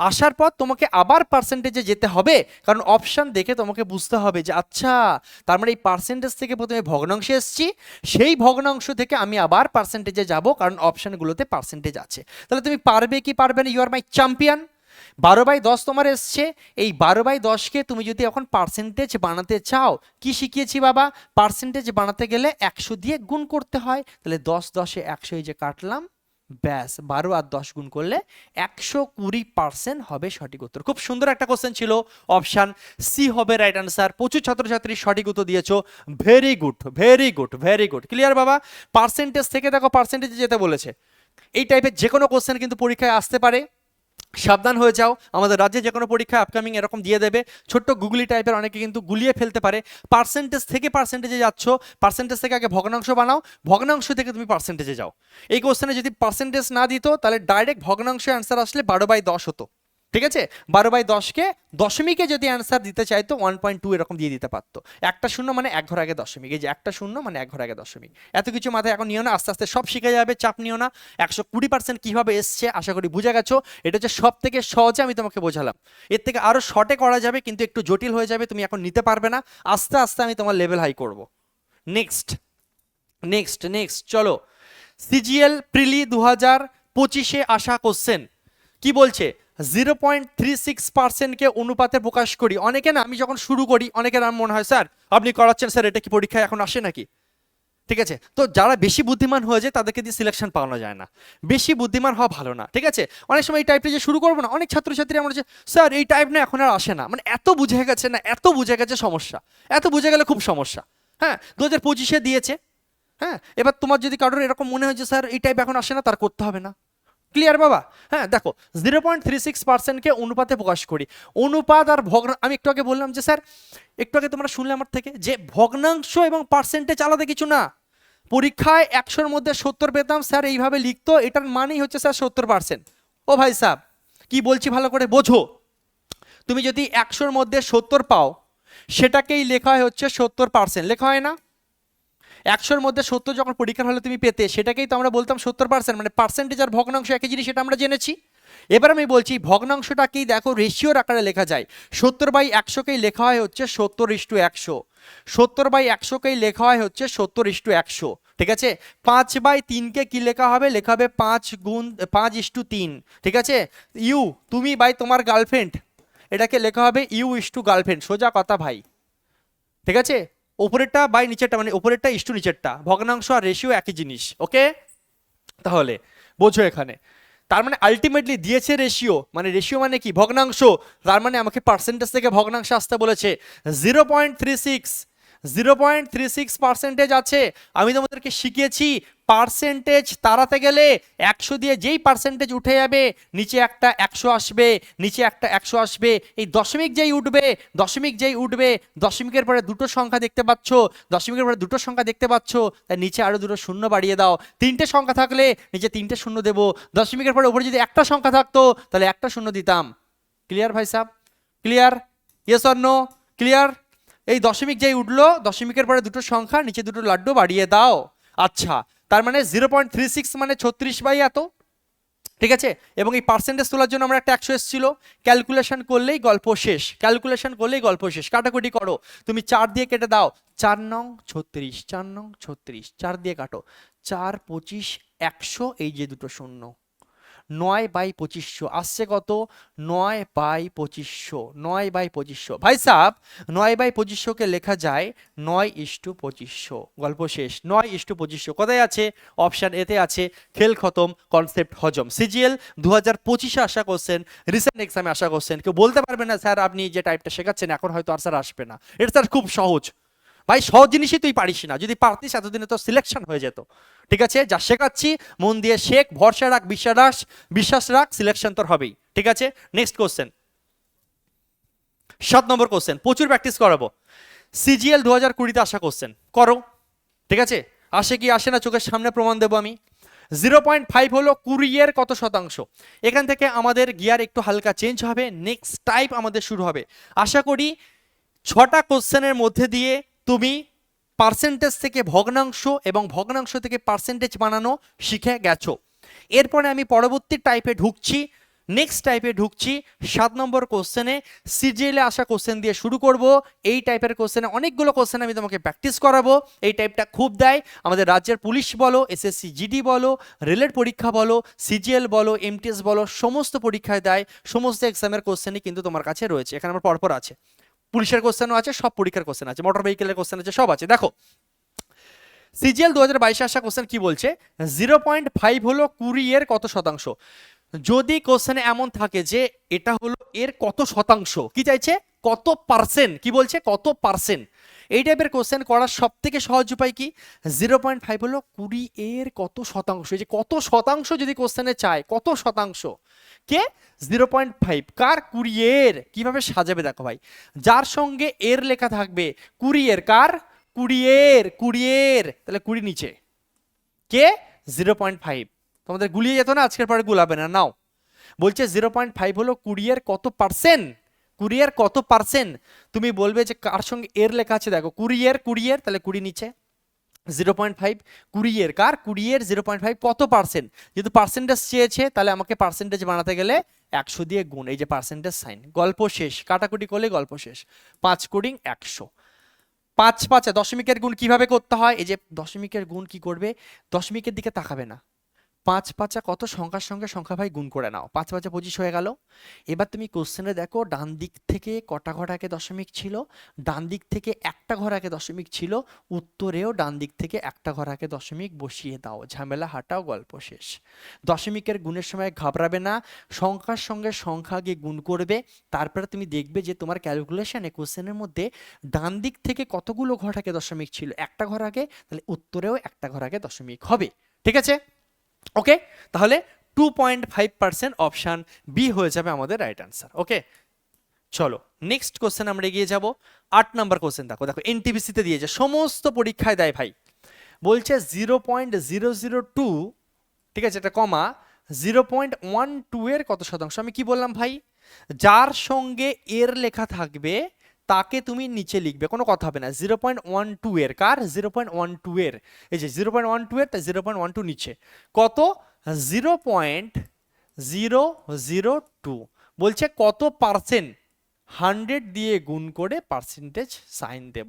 আসার পর তোমাকে আবার পার্সেন্টেজে যেতে হবে, কারণ অপশান দেখে তোমাকে বুঝতে হবে যে আচ্ছা, তার মানে এই পার্সেন্টেজ থেকে প্রথমে ভগ্নাংশে এসেছি, সেই ভগ্নাংশ থেকে আমি আবার পার্সেন্টেজে যাব, কারণ অপশানগুলোতে পার্সেন্টেজ আছে। তাহলে তুমি পারবে কি পারবে না? You R my champion. 12/10 তোমার এসছে, এই 12/10-কে তুমি যদি এখন পার্সেন্টেজ বানাতে চাও, কি শিখিয়েছি বাবা? পার্সেন্টেজ বানাতে গেলে 100 দিয়ে গুণ করতে হয়, তাহলে 10 10-এ 100, এই যে কাটলাম, ব্যাস 12 আর 10 গুণ করলে 120% হবে সঠিক উত্তর। খুব সুন্দর একটা কোশ্চেন ছিল, অপশান সি হবে রাইট আনসার। প্রচুর ছাত্রছাত্রী সঠিক উত্তর দিয়েছো, very good very good very good. Clear বাবা? পার্সেন্টেজ থেকে দেখো পার্সেন্টেজে যেতে বলেছে। এই টাইপের যে কোনো কোশ্চেন কিন্তু পরীক্ষায় আসতে পারে, সাবধান হয়ে যাও। আমাদের রাজ্যে যে কোনো পরীক্ষা আপকামিং এরকম দিয়ে দেবে, ছোট্ট গুগলি টাইপের, অনেকে কিন্তু গুলিয়ে ফেলতে পারে। পার্সেন্টেজ থেকে পার্সেন্টেজে যাচ্ছ, পার্সেন্টেজ থেকে আগে ভগ্নাংশ বানাও, ভগ্নাংশ থেকে তুমি পার্সেন্টেজে যাও। এই কোশ্চেনে যদি পার্সেন্টেজ না দিত তাহলে ডাইরেক্ট ভগ্নাংশে অ্যান্সার আসলে 12/10 হতো। ঠিক আছে, 12/10-কে দশমিকে যদি অ্যান্সার দিতে চাইতো 1.2 এরকম দিয়ে দিতে পারতো। একটা শূন্য মানে এক ঘর আগে দশমিক, এই যে একটা শূন্য মানে এক ঘর আগে দশমিক। এত কিছু মাথায় এখন নিও না, আস্তে আস্তে সব শিখে যাবে, চাপ নিও না। 120% কিভাবে এসছে আশা করি বুঝে গেছো। এটা হচ্ছে সব থেকে সহজে আমি তোমাকে বোঝালাম, এর থেকে আরো শর্টে করা যাবে, কিন্তু একটু জটিল হয়ে যাবে, তুমি এখন নিতে পারবে না। আস্তে আস্তে আমি তোমার লেভেল হাই করব। নেক্সট নেক্সট নেক্সট চলো, সিজিএল প্রিলি 2025-এ আসা কোশ্চেন কি বলছে? 0.36%-কে অনুপাতে প্রকাশ করি। অনেকে না, আমি যখন শুরু করি অনেকের আমার মনে হয় স্যার আপনি করাচ্ছেন স্যার, এটা কি পরীক্ষায় এখন আসে নাকি? ঠিক আছে, তো যারা বেশি বুদ্ধিমান হয়ে যায় তাদেরকে দিয়ে সিলেকশন পাওয়া যায় না, বেশি বুদ্ধিমান হওয়া ভালো না। ঠিক আছে, অনেক সময় এই টাইপটা যে শুরু করবো না, অনেক ছাত্রছাত্রী আমার হচ্ছে স্যার এই টাইপ না এখন আর আসে না, মানে এত বুঝে গেছে না, এত বুঝে গেছে সমস্যা, এত বুঝে গেলে খুব সমস্যা। হ্যাঁ, 2025-এ দিয়েছে। হ্যাঁ, এবার তোমার যদি কারোর এরকম মনে হয় যে স্যার এই টাইপ এখন আসে না, তার করতে হবে না, ক্লিয়ার বাবা? হ্যাঁ দেখো 0.36%কে অনুপাতে প্রকাশ করি। অনুপাত আর আমি একটু আগে বললাম যে স্যার, একটু আগে তোমরা শুনলে আমার থেকে যে ভগ্নাংশ এবং পার্সেন্টেজ আলাদা কিছু না। পরীক্ষায় 100-র মধ্যে 70 পেতাম, স্যার এইভাবে লিখতো, এটার মানেই হচ্ছে স্যার 70%। ও ভাই সাহেব কি বলছি ভালো করে বোঝো। তুমি যদি 100-র মধ্যে 70 পাও, সেটাকেই লেখা হয় হচ্ছে 70%, লেখা হয় না? 100-র মধ্যে 70 যখন পরীক্ষার হলে তুমি পেতে, সেটাকেই তো আমরা বলতাম 70%, মানে পার্সেন্টেজ আর ভগ্নাংশ একই জিনিস, সেটা আমরা জেনেছি। এবার আমি বলছি ভগ্নাংশটাকেই দেখো রেশিওর আকারে লেখা যায়। 70/100কেই লেখা হয় হচ্ছে 70:100, 70/100কেই লেখা হয় হচ্ছে 70:100, ঠিক আছে। 5/3কে কি লেখা হবে? লেখা হবে 5:3, ঠিক আছে। ইউ তুমি বাই তোমার গার্লফ্রেন্ড, এটাকে লেখা হবে ইউ গার্লফ্রেন্ড, সোজা কথা ভাই, ঠিক আছে। উপরেরটা বাই নিচেরটা, মানে উপরেরটা ইস্টু নিচেরটা, ভগ্নাংশ আর রেশিও একই জিনিস, ওকে। তাহলে বোঝো এখানে, তার মানে আলটিমেটলি দিয়েছে রেশিও, মানে রেশিও মানে কি? ভগ্নাংশ, তার মানে আমাকে পার্সেন্টেজ থেকে ভগ্নাংশ আসতে বলেছে। 0.36 আছে। আমি তোমাদেরকে শিখিয়েছি পার্সেন্টেজ তাড়াতে গেলে 100 দিয়ে যেই পার্সেন্টেজ উঠে যাবে, নিচে একটা 100 আসবে, নিচে একটা 100 আসবে, এই দশমিক যেই উঠবে, দশমিকের পরে দুটো সংখ্যা দেখতে পাচ্ছ, তাই নিচে আরো দুটো শূন্য বাড়িয়ে দাও। 3টে সংখ্যা থাকলে নিচে 3টে শূন্য দেবো, দশমিকের পরে উপরে যদি একটা সংখ্যা থাকতো তাহলে একটা শূন্য দিতাম। ক্লিয়ার ভাই সাহেব? Clear? Yes or no? Clear? এই দশমিক যেই উঠলো, দশমিকের পরে দুটো সংখ্যা, নিচে দুটো লাড্ডু বাড়িয়ে দাও। আচ্ছা, তার মানে 0.36 মানে 36/এত, ঠিক আছে। এবং এই পার্সেন্টেজ তোলার জন্য আমরা একটা 100 এসেছিল, ক্যালকুলেশন করলেই গল্প শেষ, কাটাকুটি করো। তুমি 4 দিয়ে কেটে দাও, 4 নং 36, 4 নং 36, 4 দিয়ে কাটো, 4 25 100, এই যে দুটো শূন্য, 9/2500 আসছে কত? 9/2500, 9/2500 ভাই সাহেব। 9/2500কে লেখা যায় 9:2500, গল্প শেষ। 9:2500 কোথায় আছে? অপশন এতে আছে। খেল খতম, কনসেপ্ট হজম। সিজিএল 2025-এ আসা কোশ্চেন, রিসেন্ট এক্সামে আসা কোশ্চেন। কেউ বলতে পারবে না স্যার আপনি যে টাইপটা শেখাচ্ছেন এখন হয়তো আর স্যার আসবে না। এটা স্যার খুব সহজ ভাই, সহজ জিনিসই তুই পারিস না। যদি পারতিস এতদিনে তো সিলেকশন হয়ে যেত, ঠিক আছে। যা শেখাচ্ছি মন দিয়ে শেখ, ভরসা রাখ, বিশ্বাস রাখ, সিলেকশন তোর হবেই, ঠিক আছে। নেক্সট কোশ্চেন, 7 নম্বর কোশ্চেন, প্রচুর প্র্যাকটিস করাবো। সিজিএল 2020-তে আসা কোশ্চেন করো, ঠিক আছে। আসে কি আসে না চোখের সামনে প্রমাণ দেবো আমি। 0.5 হলো 20-এর কত শতাংশ? এখান থেকে আমাদের গিয়ার একটু হালকা চেঞ্জ হবে, নেক্সট টাইপ আমাদের শুরু হবে। আশা করি 6টা কোশ্চেনের মধ্যে দিয়ে তুমি পার্সেন্টেজ থেকে ভগ্নাংশ এবং ভগ্নাংশ থেকে পার্সেন্টেজ বানানো শিখে গেছো। এরপরে আমি পরবর্তী টাইপে ঢুকছি, নেক্সট টাইপে ঢুকছি। 7 নম্বর কোশ্চেনে সিজিএলে আসা কোশ্চেন দিয়ে শুরু করব। এই টাইপের কোশ্চেনে অনেকগুলো কোশ্চেন আমি তোমাকে প্র্যাকটিস করাবো। এই টাইপটা খুব দেয় আমাদের রাজ্যের পুলিশ বলো, এসএসসি জিডি বলো, রেলের পরীক্ষা বলো, সিজিএল বলো, এমটিএস বলো, সমস্ত পরীক্ষায় দেয়। সমস্ত এক্সামের কোশ্চেনই কিন্তু তোমার কাছে রয়েছে, এখানে আমার পরপর আছে। পুলিশের কোশ্চেনও আছে, সব পরীক্ষার কোশ্চেন আছে, মোটর ভেহিকেলের কোশ্চেন আছে, সব আছে। দেখো সিজিএল 2022-এ আসা কোশ্চেন কি বলছে? 0.5 হলো 20-এর কত শতাংশ? যদি কোশ্চেনে এমন থাকে যে এটা হলো এর কত শতাংশ, কি চাইছে? কত পার্সেন্ট, কি বলছে? কত পার্সেন্ট। এই টাইপের কোশ্চেন করার সব থেকে সহজ উপায় কি? 0.5 হলো 20-এর কত শতাংশ, এই যে কত শতাংশ যদি কোশ্চেনে চায়, কত শতাংশ কে 0.5 কার? 20-এর। কিভাবে সাজাবে দেখো ভাই, যার সঙ্গে এর লেখা থাকবে 20-এর, কার? 20-এর, তাহলে 20 নিচে কে? 0.5। তোমাদের গুলিয়ে যেত না, আজকের পরে গুলাবে না, নাও। বলছে 0.5 হলো 20-এর কত পার্সেন্ট, 20-এর কত পার্সেন্ট। তুমি বলবে যে কার সঙ্গে এর লেখা আছে, দেখো 20-এর, তাহলে 20 নিচে, 0.5 20-এর, কার? 20-এর 0.5 কত পার্সেন্ট। যেহেতু পার্সেন্টেজ চেয়েছে তাহলে আমাকে পার্সেন্টেজ বানাতে গেলে 100 দিয়ে গুণ, এই যে পার্সেন্টেজ সাইন, গল্প শেষ, কাটাকুটি করলে গল্প শেষ। 5 কোডিং 100, 5 5 দশমিকের গুণ কিভাবে করতে হয়? এই যে দশমিকের গুণ কি করবে, দশমিকের দিকে তাকাবে না, 5 5 কত সংখ্যার সঙ্গে সংখ্যা ভাই গুণ করে নাও, 5 5 25 হয়ে গেল। এবার তুমি কোশ্চেনে দেখো ডান দিক থেকে কটা ঘর আগে দশমিক ছিল, ডান দিক থেকে একটা ঘর আগে দশমিক ছিল, উত্তরেও ডান দিক থেকে একটা ঘর আগে দশমিক বসিয়ে দাও, ঝামেলা হাটাও, গল্প শেষ। দশমিকের গুণের সময় ঘাবড়াবে না, সংখ্যার সঙ্গে সংখ্যা আগে গুণ করবে, তারপরে তুমি দেখবে যে তোমার ক্যালকুলেশনে কোশ্চেনের মধ্যে ডান দিক থেকে কতগুলো ঘর আগে দশমিক ছিল, একটা ঘর আগে, তাহলে উত্তরেও একটা ঘর আগে দশমিক হবে, ঠিক আছে। ওকে, তাহলে 2.5%, অপশান বি হয়ে যাবে আমাদের রাইট অ্যান্সার। ওকে, চলো নেক্সট কোশ্চেন আমরা এগিয়ে যাব। 8 নাম্বার কোশ্চেন দেখো, দেখো এনটিপিসিতে দিয়েছে, সমস্ত পরীক্ষায় দেয় ভাই। বলছে 0.002, ঠিক আছে, এটা কমা 0.12 এর কত শতাংশ। আমি কি বললাম ভাই, যার সঙ্গে এর লেখা থাকবে তাকে তুমি নিচে লিখবে, কোনো কথা হবে না। 0.12 এর, কার 0.12 এর, এই যে 0.12 এর, তাই 0.12 নিচে কত 0.002 বলছে কত পার্সেন্ট, 100 দিয়ে গুণ করে পার্সেন্টেজ সাইন দেব।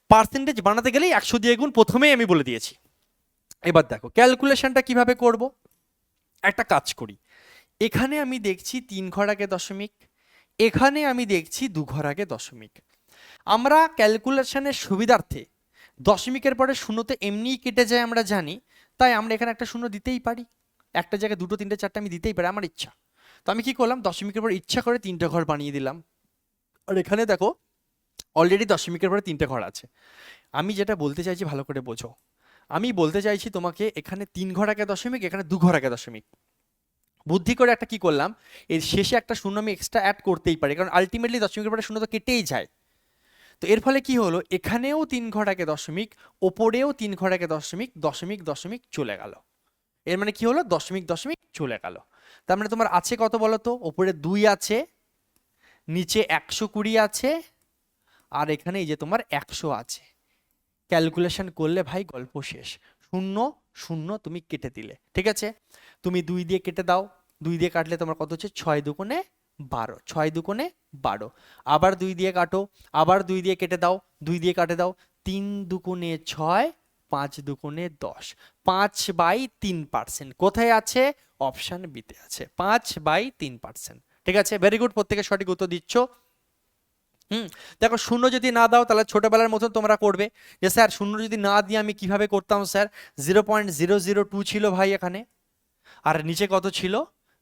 পার্সেন্টেজ বানাতে গেলেই 100 দিয়ে গুণ, প্রথমেই আমি বলে দিয়েছি। এবার দেখো ক্যালকুলেশনটা কিভাবে করব। একটা কাজ করি, এখানে আমি দেখছি 3 ঘর আগে দশমিক, এখানে আমি দেখছি 2 ঘর আগে দশমিক। আমরা ক্যালকুলেশনের সুবিধার্থে দশমিকের পরে শূন্যতে এমনিই কেটে যায় আমরা জানি, তাই আমরা এখানে একটা শূন্য দিতেই পারি, একটা জায়গায় 2, 3, 4 আমি দিতেই পারি, আমার ইচ্ছা। তো আমি কি করলাম, দশমিকের পর ইচ্ছা করে 3টে ঘর বানিয়ে দিলাম। আর এখানে দেখো অলরেডি দশমিকের পরে 3টে ঘর আছে। আমি যেটা বলতে চাইছি ভালো করে বোঝো, আমি বলতে চাইছি তোমাকে এখানে 3 ঘর আগে দশমিক, এখানে 2 ঘর আগে দশমিক। বুদ্ধি করে একটা কি করলাম, এর শেষে একটা শূন্য আমি এক্সট্রা অ্যাড করতেই পারি, কারণ আলটিমেটলি দশমিকের পরে শূন্য তো কেটেই যায়। তো এর ফলে কি হলো, এখানেও 3 ঘর আগে দশমিক, ওপরেও 3 ঘর আগে দশমিক, দশমিক দশমিক চলে গেল। এর মানে কি হলো, দশমিক দশমিক চলে গেল। তার মানে তোমার আছে কত বলো তো, ওপরে 2 আছে, নিচে 120 আছে, আর এখানে এই যে তোমার 100 আছে। ক্যালকুলেশন করলে ভাই গল্প শেষ। 0 0 তুমি কেটে দিলে, ঠিক আছে। তুমি 2 দিয়ে কেটে দাও, 2 দিয়ে কাটলে তোমার কত হচ্ছে, 6 দুগুণে 12, 6 দুগুণে 12। আবার 2 দিয়ে কাটো, আবার 2 দিয়ে কেটে দাও, 2 দিয়ে কাটে দাও, 3 দুগুণে 6, 5 দুগুণে 10, 5/3%। কোথায় আছে, অপশান বিতে আছে, 5/3%। ঠিক আছে, ভেরি গুড, প্রত্যেকে সঠিক উত্তর দিচ্ছ। দেখো শূন্য যদি না দাও তাহলে ছোটবেলার মতন তোমরা করবে যে স্যার শূন্য যদি না দিয়ে আমি কিভাবে করতাম স্যার, 0.002 ছিল ভাই এখানে, আর নিচে কত ছিল,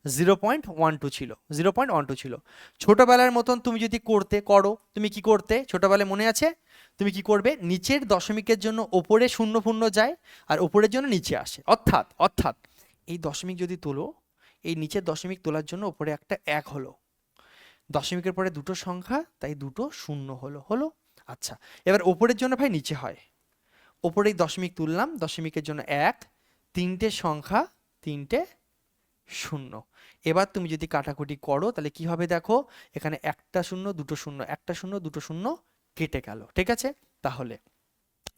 0.12 ছিল, 0.12 ছিল। ছোটবেলার মতন তুমি যদি করতে করো, তুমি কি করতে ছোটবেলায় মনে আছে, তুমি কি করবে, নিচের দশমিকের জন্য ওপরে শূন্য শূন্য যায়, আর ওপরের জন্য নিচে আসে। অর্থাৎ অর্থাৎ এই দশমিক যদি তোলো, এই নিচের দশমিক তোলার জন্য ওপরে একটা 1 হলো, দশমিকের পরে 2টো সংখ্যা, তাই 2টো শূন্য হলো, হলো। আচ্ছা, এবার ওপরের জন্য ভাই নিচে হয়, ওপরেই দশমিক তুললাম, দশমিকের জন্য 1, 3টে সংখ্যা, 3টে শূন্য। এবার তুমি যদি কাটাকুটি করো তাহলে কি হবে দেখো, এখানে একটা শূন্য, 2টো শূন্য, একটা শূন্য, 2টো শূন্য কেটে গেল, ঠিক আছে। তাহলে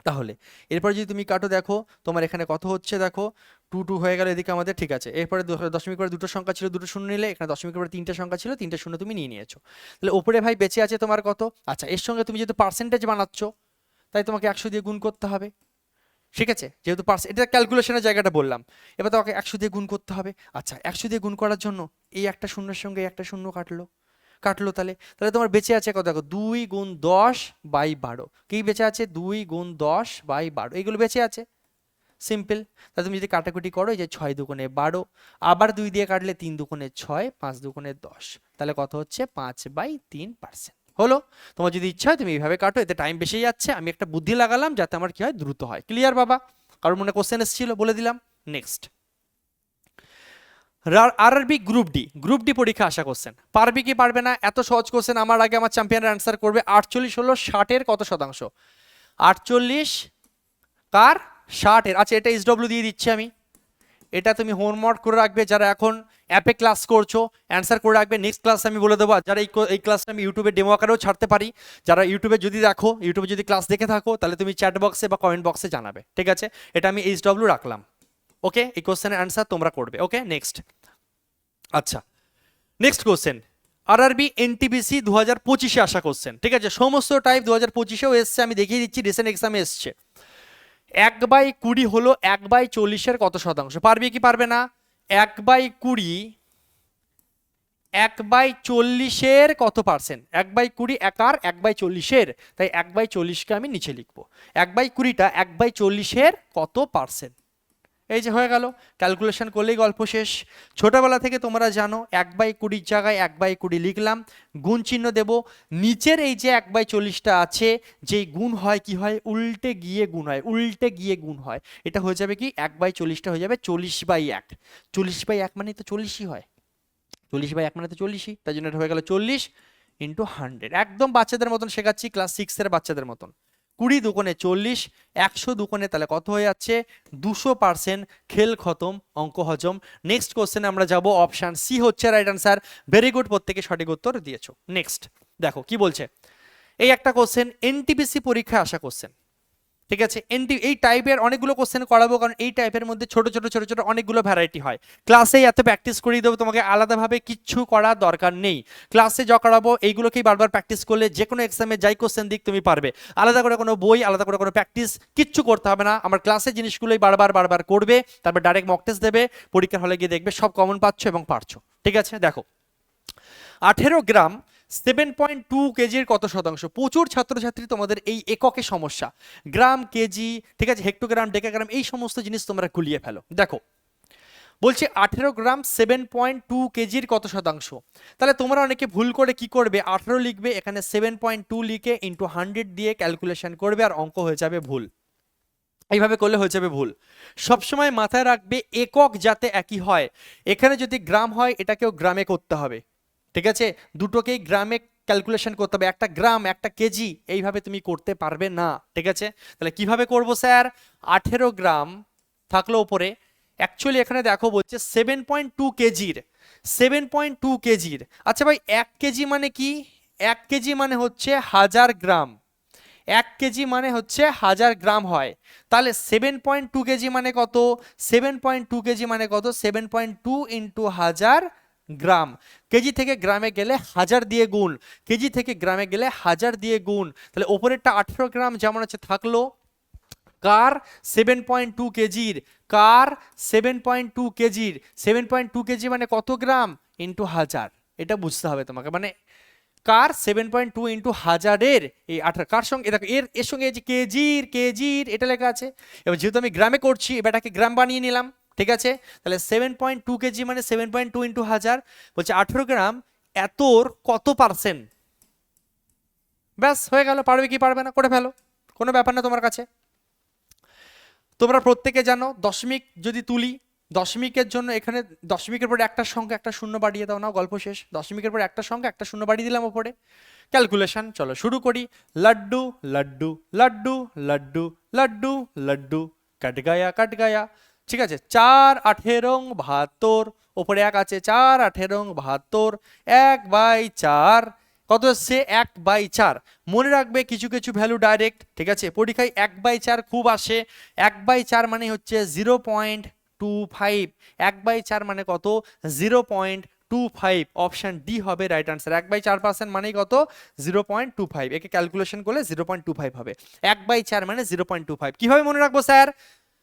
তাহলে এরপর যদি তুমি কাটো দেখো তোমার এখানে কত হচ্ছে, দেখো 2 2 হয়ে গেল এদিকে আমাদের, ঠিক আছে। এরপরে দশমিক পরে 2টো সংখ্যা ছিল, 2টো শূন্য নিলে, এখানে দশমিকের পরে 3টে সংখ্যা ছিল, 3টে শূন্য তুমি নিয়ে নিয়েছো। তাহলে ওপরে ভাই বেঁচে আছে তোমার কত, আচ্ছা এর সঙ্গে তুমি যেহেতু পার্সেন্টেজ বানাচ্ছ তাই তোমাকে 100 দিয়ে গুণ করতে হবে, ঠিক আছে, যেহেতু এটা ক্যালকুলেশনের জায়গাটা বললাম। এবার তোমাকে 100 দিয়ে গুণ করতে হবে। আচ্ছা 100 দিয়ে গুণ করার জন্য এই একটা শূন্যের সঙ্গে একটা শূন্য কাটলো, কাটলো, তাহলে তাহলে তোমার বেঁচে আছে কত, দেখো 2 × 10/12, কি বেঁচে আছে, 2 × 10/12, এইগুলো বেঁচে আছে, সিম্পল। তাহলে তুমি যদি কাটাকুটি করো, এই যে 6 দুগুণে 12, আবার 2 দিয়ে কাটলে 3 দুগুণে 6, 5 দুগুণে 10, তাহলে কত হচ্ছে, 5/3%। হলো, তোমার যদি ইচ্ছা হয় তুমি এইভাবে কাটো, এতে টাইম বেশি যাচ্ছে, আমি একটা বুদ্ধি লাগালাম যাতে আমার কি হয়, দ্রুত হয়। ক্লিয়ার বাবা, কারোর মনে কোশ্চেন এসেছিল বলে দিলাম। নেক্সট, আরআরবি গ্রুপ ডি পরীক্ষা আসা কোশ্চেন, পারবে কি পারবে না, এত সহজ কোশ্চেন আমার আগে আমার চ্যাম্পিয়নরা অ্যান্সার করবে। 48 হলো 60-এর কত শতাংশ, 48 কার 60-এর, আচ্ছা এটা এসডব্লিউ দিয়ে দিচ্ছি আমি, এটা তুমি হোমওয়ার্ক করে রাখবে, যারা এখন অ্যাপে ক্লাস করছো অ্যান্সার করে রাখবে, নেক্সট ক্লাস আমি বলে দেবো। যারা এই ক্লাসটা আমি ইউটিউবে ডেমো আকারেও ছাড়তে পারি, যারা ইউটিউবে যদি দেখো, ইউটিউবে যদি ক্লাস দেখে থাকো তাহলে তুমি চ্যাট বক্সে বা কমেন্ট বক্সে জানাবে, ঠিক আছে। এটা আমি এইচডব্লিউ রাখলাম, ওকে। এই কোশ্চেনের অ্যান্সার তোমরা করবে, ওকে। নেক্সট, আচ্ছা নেক্সট কোশ্চেন, আরআরবি এনটিপিসি 2025-এ আসা কোশ্চেন, ঠিক আছে। সমস্ত টাইপ 2025-এও এসছে, আমি দেখিয়ে দিচ্ছি, রিসেন্ট এক্সামে এসছে। 1/20 হলো 1/40-এর কত শতাংশ, পারবে কি পারবে না, 1/20 1/40-এর কত পার্সেন্ট, 1/20 একার 1/40-এর, তাই 1/40-কে আমি নিচে লিখবো। 1/20টা 1/40-এর কত পার্সেন্ট, এই যে হয়ে গেল, ক্যালকুলেশন করলেই গল্প শেষ। ছোটবেলা থেকে তোমরা জানো 1/20 জায়গায় 1/20 লিখলাম, গুণ চিহ্ন দেব, নিচের এই যে 1/40টা আছে, যেই গুণ হয় কি হয়, উল্টে গিয়ে গুণ হয়, উল্টে গিয়ে গুণ হয়। এটা হয়ে যাবে কি 1/40টা হয়ে যাবে 40/1। 40/1 মানে তো 40ই হয়, 40/1 মানে তো 40ই, তাই জন্য এটা হয়ে গেল 40 × 100। একদম বাচ্চাদের মতন শেখাচ্ছি, ক্লাস 6-এর বাচ্চাদের মতন। 20 দুগুণে 40, 100 দুগুণে তাহলে কত হয়ে যাচ্ছে 200%। খেল খতম, অঙ্ক হজম। নেক্সট কোশ্চেনে আমরা যাব, অপশন সি হচ্ছে রাইট আনসার। ভেরি গুড, প্রত্যেকে সঠিক উত্তর দিয়েছো। নেক্সট দেখো কি বলছে, এই একটা কোশ্চেন এনটিপিসি পরীক্ষায় আসা কোশ্চেন, ঠিক আছে। এই টাইপের অনেকগুলো কোশ্চেন করাবো, কারণ এই টাইপের মধ্যে ছোট ছোট ছোট ছোট অনেকগুলো ভ্যারাইটি হয়। ক্লাসে এত প্র্যাকটিস করিয়ে দেবো, তোমাকে আলাদাভাবে কিচ্ছু করার দরকার নেই। ক্লাসে যা করাবো এইগুলোকেই বারবার প্র্যাকটিস করলে যে কোনো এক্সামে যাই কোশ্চেন দিক তুমি পারবে। আলাদা করে কোনো বই, আলাদা করে কোনো প্র্যাকটিস কিচ্ছু করতে হবে না। আমার ক্লাসে জিনিসগুলোই বারবার বারবার করবে, তারপর ডাইরেক্ট মক টেস্ট দেবে, পরীক্ষার হলে গিয়ে দেখবে সব কমন পাচ্ছ এবং পারছো, ঠিক আছে। দেখো 18 গ্রাম 7.2 কেজির কত শতাংশ। প্রচুর ছাত্রছাত্রী তোমাদের এই এককে সমস্যা, গ্রাম, কেজি, ঠিক আছে, হেক্টোগ্রাম, ডেকাগ্রাম, এই সমস্ত জিনিস তোমরা গুলিয়ে ফেলো। দেখো বলছে 18 গ্রাম 7.2 কেজির কত শতাংশ। তাহলে তোমরা অনেকে ভুল করে কি করবে, 18 লিখবে, এখানে 7.2 লিখে ইন্টু 100 দিয়ে ক্যালকুলেশন করবে, আর অঙ্ক হয়ে যাবে ভুল। এইভাবে করলে হয়ে যাবে ভুল। সবসময় মাথায় রাখবে একক যাতে একই হয়। এখানে যদি গ্রাম হয় এটাকেও গ্রামে করতে হবে, ঠিক আছে, দুটোকেই গ্রামে ক্যালকুলেশন করতে হবে। একটা গ্রাম একটা কেজি এইভাবে তুমি করতে পারবে না, ঠিক আছে। তাহলে কিভাবে করব স্যার, 18 গ্রাম থাকলো উপরে, অ্যাকচুয়ালি এখানে দেখো বলছে 7.2 কেজির, 7.2 কেজির। আচ্ছা ভাই 1 কেজি মানে কি, 1 কেজি মানে হচ্ছে 1000 গ্রাম, 1 কেজি মানে হচ্ছে 1000 গ্রাম হয়। তাহলে 7.2 কেজি মানে কত, 7.2 কেজি মানে কত, 7.2 ইন্টু 1000 গ্রাম। কেজি থেকে গ্রামে গেলে 1000 দিয়ে গুণ, কেজি থেকে গ্রামে গেলে 1000 দিয়ে গুণ। তাহলে ওপরেরটা 18 গ্রাম যেমন আছে থাকলো, কার 7.2 কেজির, কার 7.2 কেজির, 7.2 কেজি মানে কত গ্রাম ইন্টু 1000, এটা বুঝতে হবে তোমাকে। মানে কার 7.2 ইন্টু 1000-এর এই 18 কার সঙ্গে দেখো এর সঙ্গে এই যে কেজির, কেজির এটা লেখা আছে। এবার যেহেতু আমি গ্রামে করছি এবারটাকে গ্রাম বানিয়ে নিলাম, ঠিক আছে। তাহলে 7.2 কেজি মানে 7.2 ইন্টু 1000, বলছে 18 গ্রাম এতর কত পার্সেন্ট। ব্যাস হয়ে গেল, পারবে কি পারবে না করে ফেলো, কোনো ব্যাপার না তোমার কাছে। তোমরা প্রত্যেকে জানো দশমিক যদি তুলি, দশমিকের জন্য এখানে দশমিকের পরে একটা সংখ্যা একটা শূন্য বাড়িয়ে দাও, না গল্প শেষ। দশমিকের পরে একটা সংখ্যা একটা শূন্য বাড়িয়ে দিলাম ওপরে। ক্যালকুলেশন চলো শুরু করি। লাড্ডু লাড্ডু লাড্ডু লাড্ডু লাড্ডু লাড্ডু কাট গায়া কাট গায়া, ঠিক আছে। 4 18 72, ওপরে 1 আছে, 4 18 72, 1/4 কত হচ্ছে 1/4। মনে রাখবে কিছু কিছু ভ্যালু ডাইরেক্ট, ঠিক আছে, পরীক্ষায় 1/4 খুব আসে। 1/4 মানে হচ্ছে 0.25, 1/4 মানে কত 0.25, অপশন ডি হবে রাইট আনসার। 1/4% মানে কত 0.25, একে ক্যালকুলেশন করলে 0.25 হবে। 1/4 মানে 0.25। কিভাবে মনে রাখবো স্যার,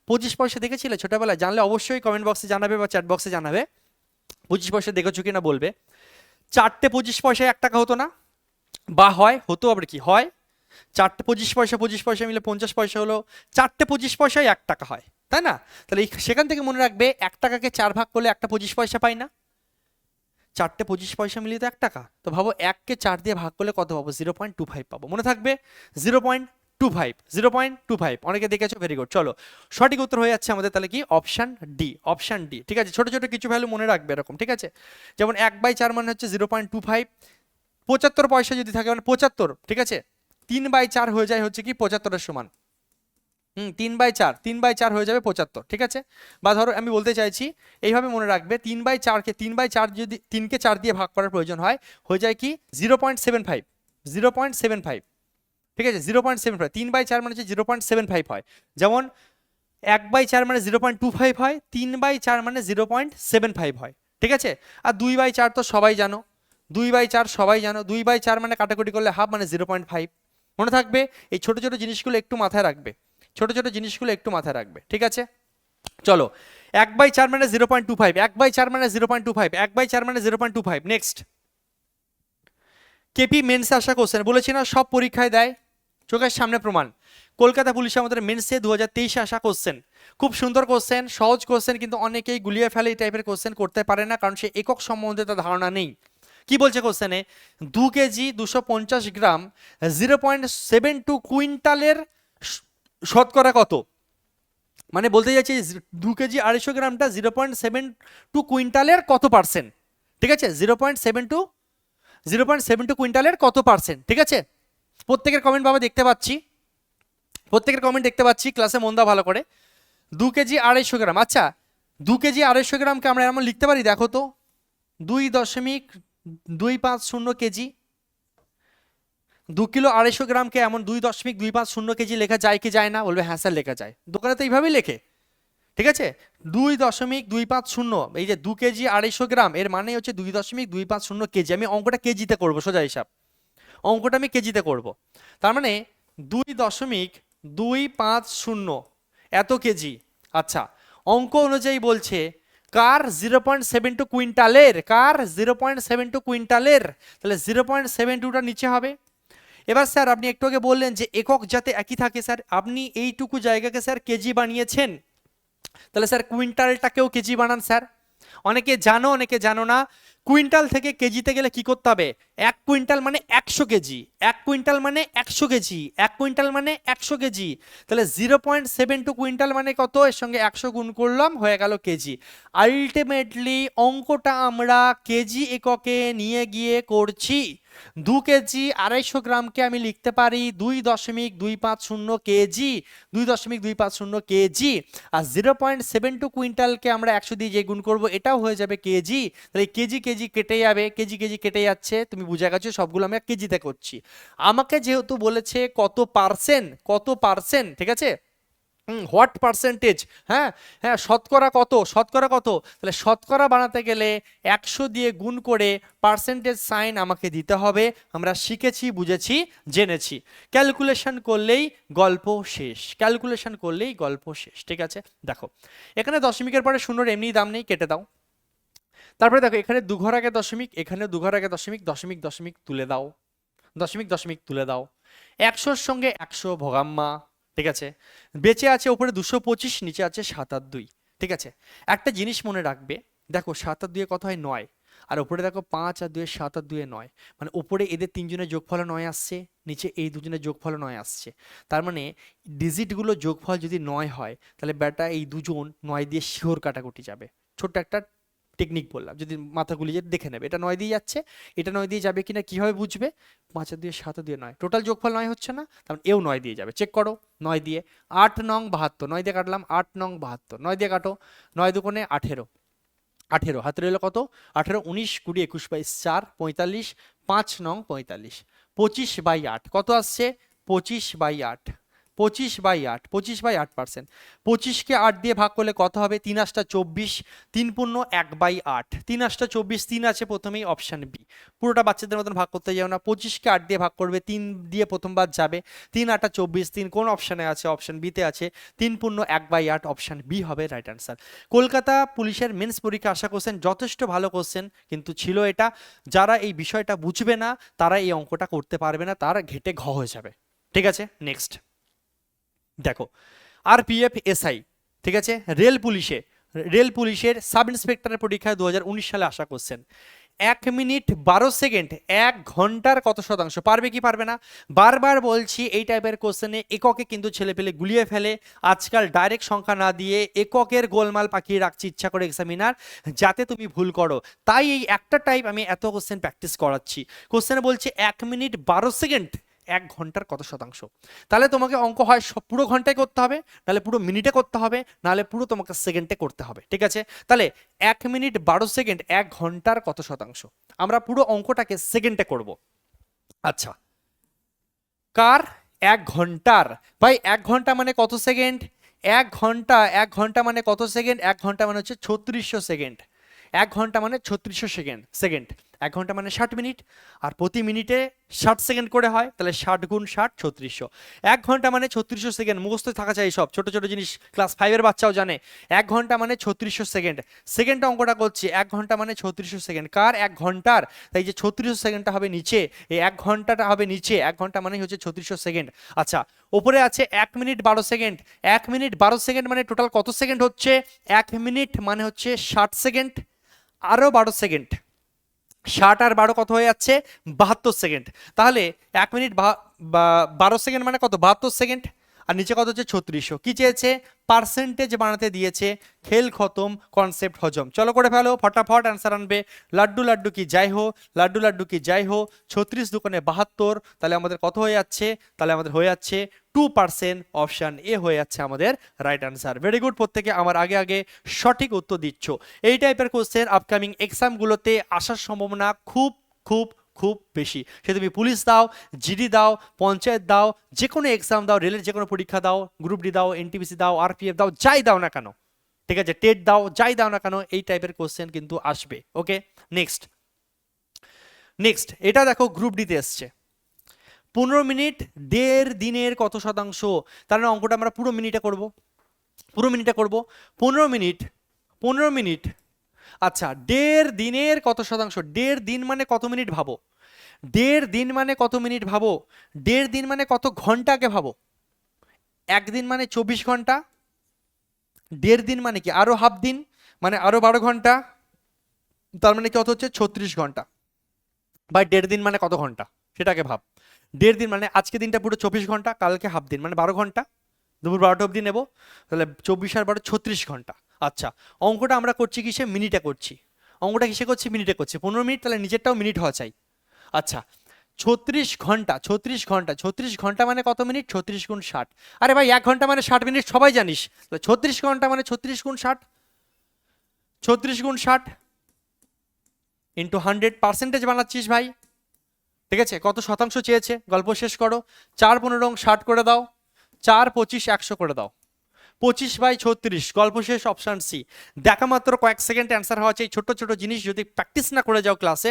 25 পয়সা দেখেছিলে ছোটবেলায়, জানলে অবশ্যই কমেন্ট বক্সে জানাবে বা চ্যাট বক্সে জানাবে। 25 পয়সা দেখেছো কিনা বলবে। 4টে 25 পয়সায় 1 টাকা হতো না, বা হয় হতো, আবার কি হয় 4টে 25 পয়সা মিলে 50 পয়সা হলো, 4টে 25 পয়সায় 1 টাকা হয়, তাই না। তাহলে সেখান থেকে মনে রাখবে 1 টাকাকে 4 ভাগ করলে একটা 25 পয়সা পাই না, 4টে 25 পয়সা মিলিয়ে তো 1 টাকা। তো ভাবো 1কে 4 দিয়ে ভাগ করলে কত পাবো, 0.25 পাবো। মনে থাকবে 0.25, 0.25 অনেকে দেখেছো, ভেরি গুড। চলো সঠিক উত্তর হয়ে যাচ্ছে আমাদের তাহলে কি অপশন ডি, অপশন ডি, ঠিক আছে। ছোট ছোট কিছু ভ্যালু মনে রাখবে এরকম, ঠিক আছে। যেমন 1/4 মানে হচ্ছে 0.25, 75 পয়সা যদি থাকে মানে 75, ঠিক আছে। 3/4 হয়ে যায় হচ্ছে কি 75-এর সমান, 3/4 হয়ে যাবে 75, ঠিক আছে। বা ধরো আমি বলতে চাইছি এইভাবে মনে রাখবে 3/4কে 3/4 যদি 3কে 4 দিয়ে ভাগ করার প্রয়োজন হয়, হয়ে যায় কি 0.75, 0.75, ঠিক আছে, 0.75। 3/4 মানে হচ্ছে 0.75 হয়। যেমন 1/4 মানে 0.25 হয়, 3/4 মানে 0.75 হয়, ঠিক আছে। আর 2/4 তো সবাই জানো, 2/4 সবাই জানো, 2/4 মানে কাটাকুটি করলে হাফ মানে 0.5। মনে থাকবে এই ছোট ছোট জিনিসগুলো একটু মাথায় রাখবে, ছোট ছোট জিনিসগুলো একটু মাথায় রাখবে, ঠিক আছে। চলো 1/4 মানে 0.25, 1/4 মানে 0.25, 1/4 মানে 0.25। নেক্সট কেপি মেন্সে আসা কোশ্চেন, বলেছি না সব পরীক্ষায় দেয়, চোখের সামনে প্রমাণ। কলকাতা পুলিশে আমাদের মেন্সে 2023 আসা কোশ্চেন, খুব সুন্দর কোশ্চেন, সহজ কোশ্চেন, কিন্তু অনেকেই গুলিয়ে ফেলে এই টাইপের কোশ্চেন করতে পারে না, কারণ সে একক সম্বন্ধে তার ধারণা নেই। কি বলছে কোশ্চেনে, 2 কেজি 250 গ্রাম 0.72 কুইন্টালের শতকরা কত, মানে বলতে চাইছি 2 কেজি 250 গ্রামটা 0.72 কুইন্টালের কত পার্সেন্ট, ঠিক আছে, 0.72 কুইন্টালের কত পার্সেন্ট, ঠিক আছে। প্রত্যেকের কমেন্ট বাবা দেখতে পাচ্ছি, প্রত্যেকের কমেন্ট দেখতে পাচ্ছি, ক্লাসে মন দাও ভালো করে। 2 কেজি 250 গ্রাম, আচ্ছা 2 কেজি 250 গ্রামকে আমরা এমন লিখতে পারি, দেখো তো 2.250 কেজি, 2 কিলো 250 গ্রামকে এমন 2.250 কেজি লেখা যায় কি যায় না, বলবে হ্যাঁ স্যার লেখা যায়, দোকানে তো এইভাবেই লেখে, ঠিক আছে। 2.250, এই যে 2 কেজি 250 গ্রাম এর মানে হচ্ছে 2.250 কেজি। আমি অঙ্কটা কেজিতে করবো, সোজা হিসাব, অঙ্কটা আমি কেজিতে করব। তার মানে 2.250 এত কেজি। আচ্ছা, অঙ্ক অনুযায়ী বলছে কার 0.72 কুইন্টালের, কার 0.72 কুইন্টালের, তাহলে 0.72টা নিচে হবে। এবার স্যার আপনি একটু আগে বললেন যে একক যাতে একই থাকে, স্যার আপনি এইটুকু জায়গাকে স্যার কেজি বানিয়েছেন, তাহলে স্যার কুইন্টালটাকেও কেজি বানান স্যার। অনেকে জানো অনেকে জানো না, কুইন্টাল থেকে কেজিতে গেলে কি করতে হবে, 1 কুইন্টাল মানে 100 কেজি, 1 কুইন্টাল মানে 100 কেজি, 1 কুইন্টাল মানে 100 কেজি, তাহলে 0.72 কুইন্টাল মানে কত, এর সঙ্গে 100 গুণ করলাম, হয়ে গেল কেজি। আলটিমেটলি অঙ্কটা আমরা কেজি এককে নিয়ে গিয়ে করছি। 2 কেজি 250 গ্রামকে আমি লিখতে পারি 2.250 কেজি, 2.250 কেজি, আর 0.72 কুইন্টালকে আমরা 100 দিয়ে যে গুণ করব এটাও হয়ে যাবে কেজি। তাহলে কেজি কেজি কেটে যাবে, কেজি কেজি কেটে যাচ্ছে, তুমি বুঝে গেছো সবগুলো আমরা কেজিতে করছি। আমাকে যেহেতু বলেছে কত পার্সেন্ট, কত পার্সেন্ট, ঠিক আছে, হোয়াট পার্সেন্টেজ, হ্যাঁ হ্যাঁ, শতকরা কত, শতকরা কত, তাহলে শতকরা বানাতে গেলে 100 দিয়ে গুণ করে পার্সেন্টেজ সাইন আমাকে দিতে হবে। আমরা শিখেছি, বুঝেছি, জেনেছি, ক্যালকুলেশন করলেই গল্প শেষ, ক্যালকুলেশন করলেই গল্প শেষ, ঠিক আছে। দেখো এখানে দশমিকের পরে শূন্যর এমনি দাম নেই, কেটে দাও। তারপরে দেখো এখানে 2 ঘর আগে দশমিক, এখানে 2 ঘর আগে দশমিক, দশমিক দশমিক তুলে দাও, দশমিক দশমিক তুলে দাও, 100-র সঙ্গে 100 ভগাম্মা, ঠিক আছে। বেঁচে আছে উপরে 225, নিচে আছে 7 আর 2, ঠিক আছে। একটা জিনিস মনে রাখবে, দেখো 7 আর 2 কত হয় 9, আর উপরে দেখো 5 আর 2 7 আর 2 9, মানে উপরে এদের তিনজনের যোগফল 9 আসছে, নিচে এই দুজনের যোগফল 9 আসছে। তার মানে ডিজিটগুলো যোগফল যদি 9 হয়, তাহলে বেটা এই দুজন 9 দিয়ে শিওর কাটাকুটি যাবে। ছোট্ট একটা টেকনিক বললাম, যদি মাথা গুলিয়ে দেখে নেবে, এটা 9 দিয়ে যাচ্ছে, এটা 9 দিয়ে যাবে কিনা কিভাবে বুঝবে, 5 আর 2 7 আর 2 9, টোটাল যোগফল 9 হচ্ছে না, তার মানে এও 9 দিয়ে যাবে, চেক করো 9 দিয়ে। 8 নং 72, 9 দিয়ে কাটলাম, 8 নং 72, 9 দিয়ে কাটো, 9 দুগুণে 18, 18 হাতে রইল কত, 18 19 20 21 22 4 45, 5 নং 45, 25/8 কত আসছে, 25/8, 25/8, 25/8%, 25কে 8 দিয়ে ভাগ করলে কত হবে, 3 8 24, 3 পূর্ণ 1/8, 3 8 24, 3 আছে প্রথমেই, অপশন বি। পুরোটা বাচ্চাদের মতন ভাগ করতে যাও না, 25কে 8 দিয়ে ভাগ করবে, 3 দিয়ে প্রথমবার যাবে, 3 8 24, 3 কোন অপশনে আছে, অপশন বিতে আছে, 3 পূর্ণ 1/8, অপশন বি হবে রাইট অ্যান্সার। কলকাতা পুলিশের মেন্স পরীক্ষা আসা কোশ্চেন, যথেষ্ট ভালো কোশ্চেন কিন্তু ছিল এটা, যারা এই বিষয়টা বুঝবে না তারা এই অঙ্কটা করতে পারবে না, তারা ঘেটে ঘ হয়ে যাবে, ঠিক আছে। নেক্সট দেখো আরপিএফ এসআই, ঠিক আছে, রেল পুলিশের সাব ইন্সপেক্টরের পরীক্ষায় 2019 সালে আসা কোশ্চেন। 1 মিনিট 12 সেকেন্ড 1 ঘন্টার কত শতাংশ, পারবে কি পারবে না, বারবার বলছি এই টাইপের কোশ্চেনে এককে কিন্তু ছেলেপেলে গুলিয়ে ফেলে। আজকাল ডাইরেক্ট সংখ্যা না দিয়ে এককের গোলমাল পাকিয়ে রাখছি ইচ্ছা করে এক্সামিনার, যাতে তুমি ভুল করো, তাই এই একটা টাইপ আমি এত কোশ্চেন প্র্যাকটিস করাচ্ছি। কোশ্চেনে বলছে 1 মিনিট 12 সেকেন্ড 1 ঘন্টার কত শতাংশ, তাহলে তোমাকে অঙ্ক হয় পুরো ঘন্টায় করতে হবে, নাহলে পুরো মিনিটে করতে হবে, নাহলে পুরো তোমাকে সেকেন্ডে করতে হবে, ঠিক আছে। তাহলে 1 মিনিট 12 সেকেন্ড 1 ঘন্টার কত শতাংশ, আমরা পুরো অঙ্কটাকে সেকেন্ডে করব। আচ্ছা, কার 1 ঘন্টার, ভাই 1 ঘন্টা মানে কত সেকেন্ড, 1 ঘন্টা, 1 ঘন্টা মানে কত সেকেন্ড, 1 ঘন্টা মানে হচ্ছে 3600 সেকেন্ড, 1 ঘন্টা মানে 3600 সেকেন্ড, 1 ঘন্টা মানে 60 মিনিট, আর প্রতি মিনিটে 60 সেকেন্ড করে হয়, তাহলে 60 গুণ 60 3600। 1 ঘন্টা মানে 3600 সেকেন্ড, মুখস্থ থাকা চাই সব, ছোট ছোট জিনিস ক্লাস 5-এর বাচ্চাও জানে। 1 ঘন্টা মানে 3600 সেকেন্ড। সেকেন্ড অঙ্কটা করছি, 1 ঘন্টা মানে 3600 সেকেন্ড, কার? 1 ঘন্টার। তাই যে 3600 সেকেন্ডটা হবে নিচে, এই 1 ঘন্টাটা হবে নিচে, 1 ঘন্টা মানে হচ্ছে 3600 সেকেন্ড। আচ্ছা, ওপরে আছে 1 মিনিট 12 সেকেন্ড। 1 মিনিট 12 সেকেন্ড মানে টোটাল কত সেকেন্ড হচ্ছে? 1 মিনিট মানে হচ্ছে 60 সেকেন্ড, আরও 12 সেকেন্ড, 60 আর 12 কত হয়ে যাচ্ছে? 72 সেকেন্ড। তাহলে 1 মিনিট 12 সেকেন্ড মানে কত? 72 সেকেন্ড। আর নিচে কত হচ্ছে? 3600। কি চেয়েছে? পার্সেন্টেজ বানাতে দিয়েছে। খেল খতম, কনসেপ্ট হজম। চলো করে ফেলো, ফটাফট অ্যান্সার আনবে। লাড্ডু লাড্ডু কি যাই হো, লাড্ডু লাড্ডু কি যাই হো, 36 দুগুণে 72, তাহলে আমাদের কত হয়ে যাচ্ছে? তাহলে আমাদের হয়ে যাচ্ছে 2%। অপশান এ হয়ে যাচ্ছে আমাদের রাইট অ্যান্সার। ভেরি গুড, প্রত্যেকে আমার আগে আগে সঠিক উত্তর দিচ্ছ। এই টাইপের কোশ্চেন আপকামিং এক্সামগুলোতে আসার সম্ভাবনা খুব খুব খুব বেশি। সে তুমি পুলিশ দাও, জিডি দাও, পঞ্চায়েত দাও, যে কোনো এক্সাম দাও, রেলের যে কোনো পরীক্ষা দাও, গ্রুপ ডি দাও, এনটিপিসি দাও, আরপিএফ দাও, যাই দাও না কেন, ঠিক আছে, টেট দাও, যাই দাও না কেন, এই টাইপের কোশ্চেন কিন্তু আসবে। ওকে, নেক্সট নেক্সট এটা দেখো, গ্রুপ ডিতে এসছে 15 মিনিট 1.5 দিনের কত শতাংশ। তাহলে অঙ্কটা আমরা পুরো মিনিটে করব, পুরো মিনিটে করব। 15 মিনিট, 15 মিনিট, আচ্ছা 1.5 দিনের কত শতাংশ। 1.5 দিন মানে কত মিনিট ভাবো, 1.5 দিন মানে কত মিনিট ভাবো, 1.5 দিন মানে কত ঘন্টাকে ভাবো। 1 দিন মানে 24 ঘন্টা, 1.5 দিন মানে কি আরো হাফ দিন, মানে আরো 12 ঘন্টা, তার মানে কত হচ্ছে? 36 ঘন্টা। ভাই 1.5 দিন মানে কত ঘন্টা সেটাকে ভাব। 1.5 দিন মানে আজকে দিনটা পুরো 24 ঘন্টা, কালকে হাফ দিন মানে 12 ঘন্টা, দুপুর 12টা অবধি নেবো, তাহলে 24 আর 12 36 ঘন্টা। আচ্ছা, অঙ্কটা আমরা করছি কিসে? মিনিটে করছি। অঙ্কটা কিসে করছি? মিনিটে করছি। 15 মিনিট, তাহলে নিজেরটাও মিনিট হওয়া চাই। আচ্ছা, 36 ঘন্টা, 36 ঘন্টা, 36 ঘন্টা মানে কত মিনিট? 36 গুণ 60। আরে ভাই 1 ঘন্টা মানে 60 মিনিট, সবাই জানিস। 36 ঘন্টা মানে 36 গুণ 60, 36 গুণ 60 ইন্টু 100। পার্সেন্টেজ বানাচ্ছিস ভাই, ঠিক আছে। কত শতাংশ চেয়েছে? গল্প শেষ করো। 4 15 60 করে দাও, 4 25 100 করে দাও, 25/36। গল্প শেষ। Option C. দেখা মাত্র কয়েক সেকেন্ড অ্যান্সার হওয়া চাই। ছোট ছোট জিনিস যদি প্র্যাকটিস না করে যাও ক্লাসে,